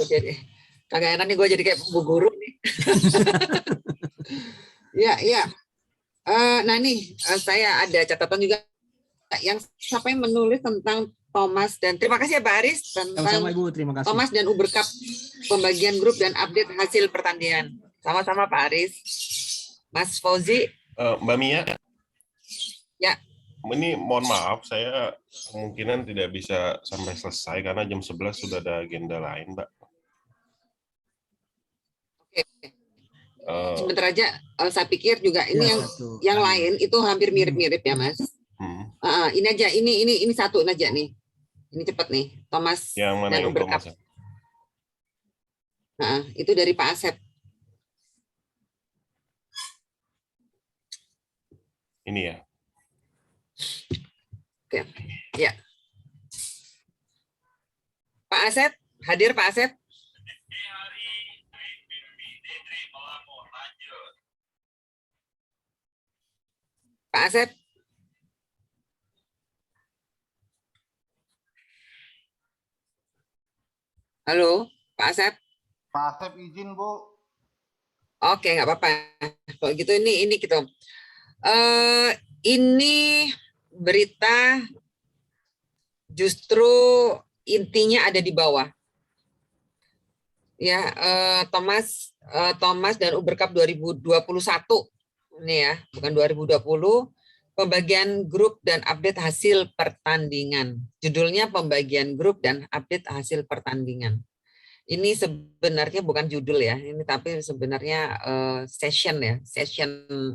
Kagak enak nih gue jadi kayak bu guru nih. Iya. Nah nih saya ada catatan juga yang siapa yang menulis tentang Thomas dan terima kasih ya Pak Aris tentang sama-sama Ibu, terima kasih. Thomas dan Uber Cup pembagian grup dan update hasil pertandingan. Sama-sama Pak Aris. Mas Fauzi. Mbak Mia. Ya. Ini mohon maaf saya kemungkinan tidak bisa sampai selesai karena jam 11 sudah ada agenda lain, Mbak. Oke. Sebentar aja, saya pikir juga ini yang lain itu hampir mirip-mirip ya Mas. Ini aja, ini satu aja nih. Ini cepat nih, Thomas yang mana dan Uber Cup. Itu dari Pak Asep. Ini ya. Oke, ya. Pak Asep, hadir Pak Asep. Pak Asep. Halo, Pak Asep. Pak Asep izin, Bu. Oke, nggak apa-apa. Kalau gitu ini gitu. Ini berita justru intinya ada di bawah. Ya, Thomas dan Uber Cup 2021. Ini ya, bukan 2020. Pembagian grup dan update hasil pertandingan. Judulnya pembagian grup dan update hasil pertandingan. Ini sebenarnya bukan judul ya, ini tapi sebenarnya session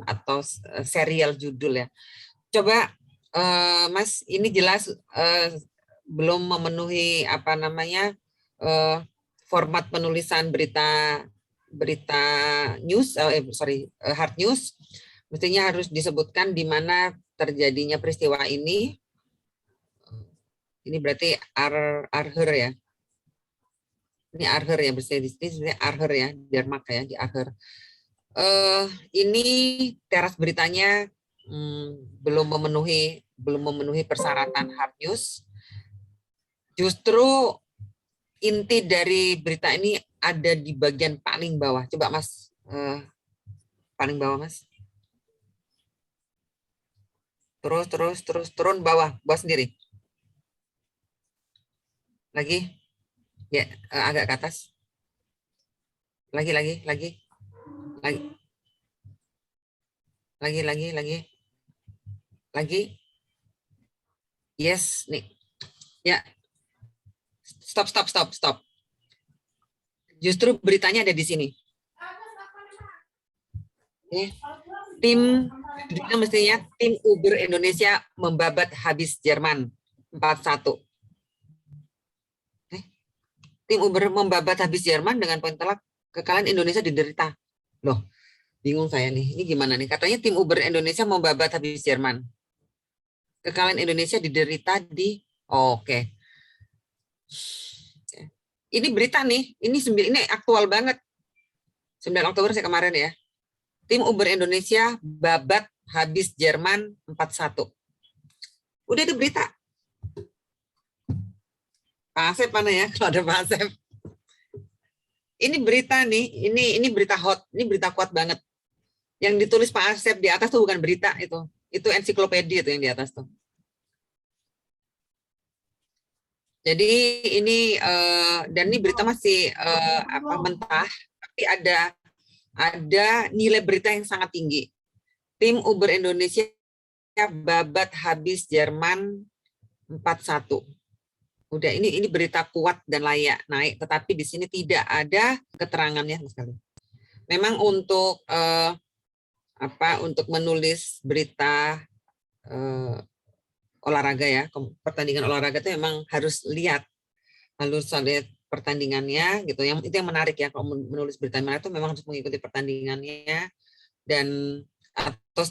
atau serial judul ya. Coba Mas, ini jelas belum memenuhi format penulisan berita berita news, hard news, mestinya harus disebutkan di mana terjadinya peristiwa ini. Ini berarti Arher ya. Ini Arher ya, berarti Arher ya, Denmark ya, di Arher. Ini teras beritanya belum memenuhi persyaratan hard news. Justru inti dari berita ini ada di bagian paling bawah. Coba Mas, paling bawah Mas. Terus turun bawah sendiri. Lagi, ya agak ke atas. Lagi. Yes, nih. Ya. Stop. Justru beritanya ada di sini. Oke. Mestinya tim Uber Indonesia membabat habis Jerman 4-1. Tim Uber membabat habis Jerman dengan poin telak, kekalahan Indonesia diderita. Loh, bingung saya nih. Ini gimana nih? Katanya tim Uber Indonesia membabat habis Jerman. Kekalahan Indonesia diderita di... Oke. Ini berita nih. Ini aktual banget. 9 Oktober saya kemarin ya. Tim Uber Indonesia babat habis Jerman 4-1. Udah ada berita. Pak Asep mana ya? Kalau ada Pak Asep. Ini berita nih, ini berita hot, ini berita kuat banget. Yang ditulis Pak Asep di atas tuh bukan berita itu ensiklopedia itu yang di atas tuh. Jadi ini dan ini berita masih mentah, tapi ada nilai berita yang sangat tinggi. Tim Uber Indonesia babat habis Jerman 4-1. Udah ini berita kuat dan layak naik, tetapi di sini tidak ada keterangannya sekali. Memang untuk untuk menulis berita olahraga ya, pertandingan olahraga itu memang harus lihat pertandingannya gitu. Itu yang menarik ya, kalau menulis berita itu memang harus mengikuti pertandingannya dan atau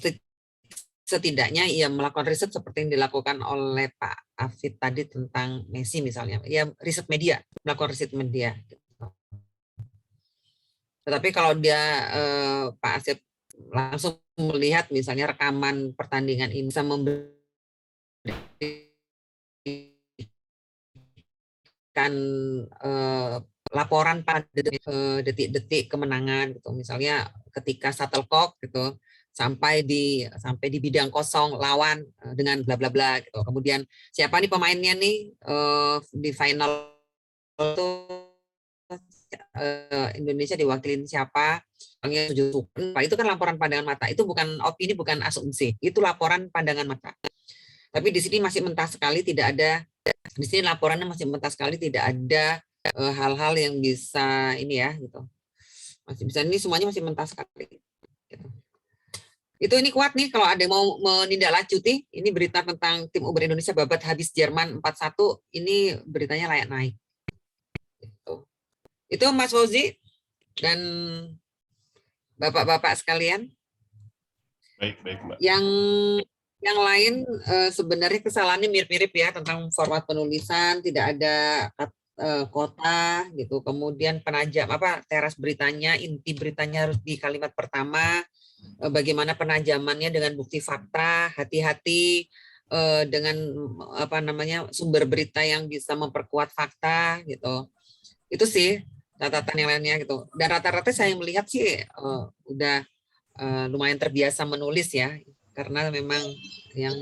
setidaknya ia melakukan riset seperti yang dilakukan oleh Pak Afid tadi tentang Messi misalnya. Ya riset media, melakukan riset media. Tetapi kalau dia Pak Asep langsung melihat misalnya rekaman pertandingan ini bisa memberikan laporan pada detik-detik kemenangan gitu. Misalnya ketika shuttlecock gitu sampai di bidang kosong lawan dengan bla bla bla gitu. Kemudian siapa nih pemainnya nih di final itu Indonesia diwakilin siapa, itu kan laporan pandangan mata. Itu bukan opini, bukan asumsi. Itu laporan pandangan mata. Tapi di sini masih mentah sekali, tidak ada. Di sini laporannya masih mentah sekali, tidak ada hal-hal yang bisa ini ya gitu. Masih bisa, ini semuanya masih mentah sekali. Gitu. Ini kuat nih kalau ada yang mau menindaklanjuti. Ini berita tentang tim Uber Indonesia babat habis Jerman 4-1. Ini beritanya layak naik. Itu Mas Fauzi dan Bapak-bapak sekalian. Baik, Mbak. Yang lain sebenarnya kesalahannya mirip-mirip ya, tentang format penulisan, tidak ada kota gitu. Kemudian teras beritanya, inti beritanya harus di kalimat pertama. Bagaimana penajamannya dengan bukti fakta, hati-hati dengan sumber berita yang bisa memperkuat fakta gitu. Itu sih catatan yang lainnya gitu. Dan rata-rata saya melihat sih udah lumayan terbiasa menulis ya, karena memang yang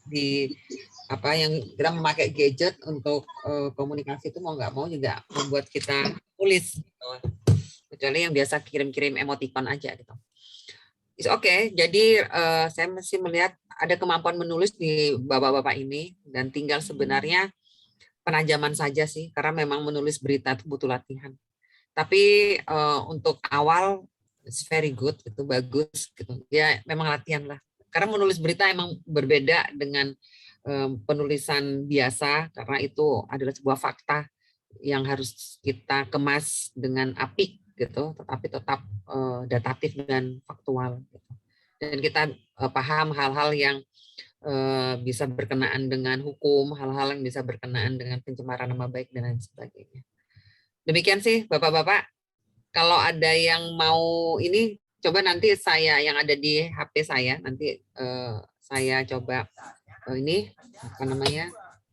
kita memakai gadget untuk komunikasi itu mau nggak mau juga membuat kita tulis gitu. Kecuali yang biasa kirim-kirim emoticon aja gitu. Oke, jadi saya masih melihat ada kemampuan menulis di bapak-bapak ini, dan tinggal sebenarnya penajaman saja sih, karena memang menulis berita itu butuh latihan. Tapi untuk awal it's very good, itu bagus gitu. Ya memang latihan lah. Karena menulis berita emang berbeda dengan penulisan biasa, karena itu adalah sebuah fakta yang harus kita kemas dengan apik gitu, tetapi tetap datatif dan faktual. Gitu. Dan kita paham hal-hal yang bisa berkenaan dengan hukum, hal-hal yang bisa berkenaan dengan pencemaran nama baik dan lain sebagainya. Demikian sih Bapak-bapak. Kalau ada yang mau ini, coba nanti saya yang ada di HP saya, nanti saya coba ini apa namanya,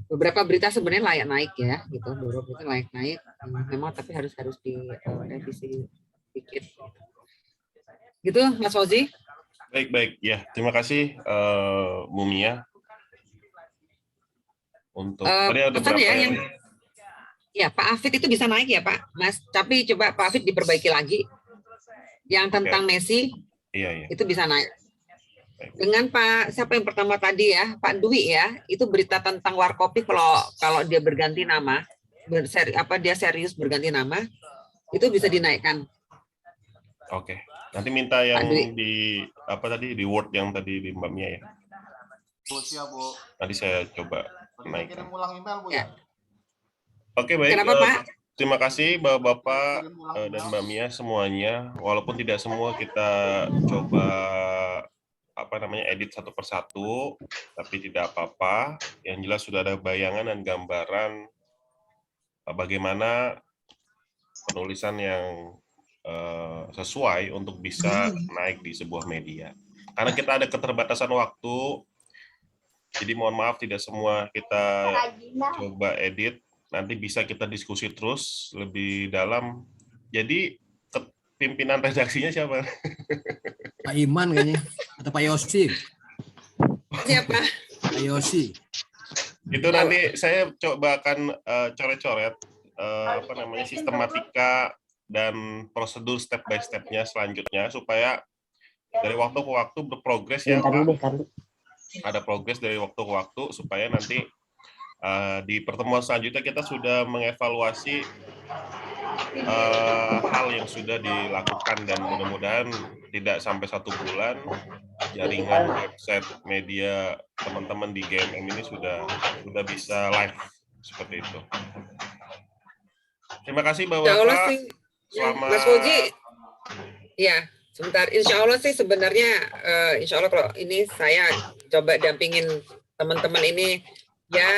beberapa berita sebenarnya layak naik ya, gitu. Beberapa berita layak naik, memang tapi harus direvisi sedikit. Gitu, Mas Fauzi. Baik ya, terima kasih Mumia untuk tadi ada pesan beberapa ya, yang ya Pak Afid itu bisa naik ya Pak, Mas. Tapi coba Pak Afid diperbaiki lagi. Yang tentang Messi, iya. Itu bisa naik. Dengan Pak siapa yang pertama tadi ya, Pak Dwi ya, itu berita tentang Warkopit kalau dia berganti nama, dia serius berganti nama, itu bisa dinaikkan. Oke. Nanti minta yang di apa tadi di Word yang tadi di Mbak Mia ya. Bu, siap, Bu. Nanti saya coba Kirim naikkan. ulang email, Bu ya. Oke, baik. Kenapa, Pak? Terima kasih Bapak dan Mbak Mia semuanya. Walaupun tidak semua kita coba edit satu persatu, tapi tidak apa-apa. Yang jelas sudah ada bayangan dan gambaran bagaimana penulisan yang sesuai untuk bisa naik di sebuah media. Karena kita ada keterbatasan waktu, jadi mohon maaf tidak semua kita coba edit. Nanti bisa kita diskusi terus lebih dalam. Jadi pimpinan redaksinya siapa? Pak Iman kayaknya atau Pak Yosi. Siapa? Pak Yosi. Itu nanti saya coba akan coret-coret sistematika dan prosedur step by step-nya selanjutnya supaya dari waktu ke waktu berprogres ya Pak. Ada progres dari waktu ke waktu supaya nanti di pertemuan selanjutnya kita sudah mengevaluasi hal yang sudah dilakukan dan mudah-mudahan tidak sampai 1 bulan jaringan website media teman-teman di GMM ini sudah bisa live seperti itu. Terima kasih Bapak. Selamat. Mas Fauzi, ya sebentar. Insya Allah sih sebenarnya, insya Allah kalau ini saya coba dampingin teman-teman ini ya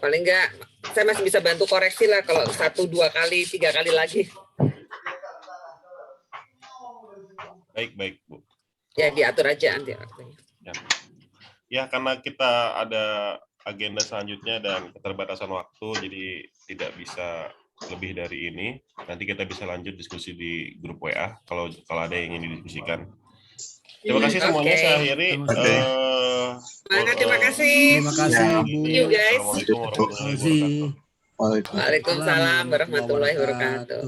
paling enggak saya masih bisa bantu koreksi lah kalau 1, 2 kali, 3 kali lagi. Baik Bu. Ya diatur aja nanti. Ya karena kita ada agenda selanjutnya dan keterbatasan waktu, jadi tidak bisa lebih dari ini. Nanti kita bisa lanjut diskusi di grup WA kalau ada yang ingin didiskusikan. Terima kasih semuanya. Saya akhiri. Terima kasih. Terima kasih Bu. You guys. Assalamualaikum warahmatullahi wabarakatuh. Waalaikumsalam warahmatullahi wabarakatuh.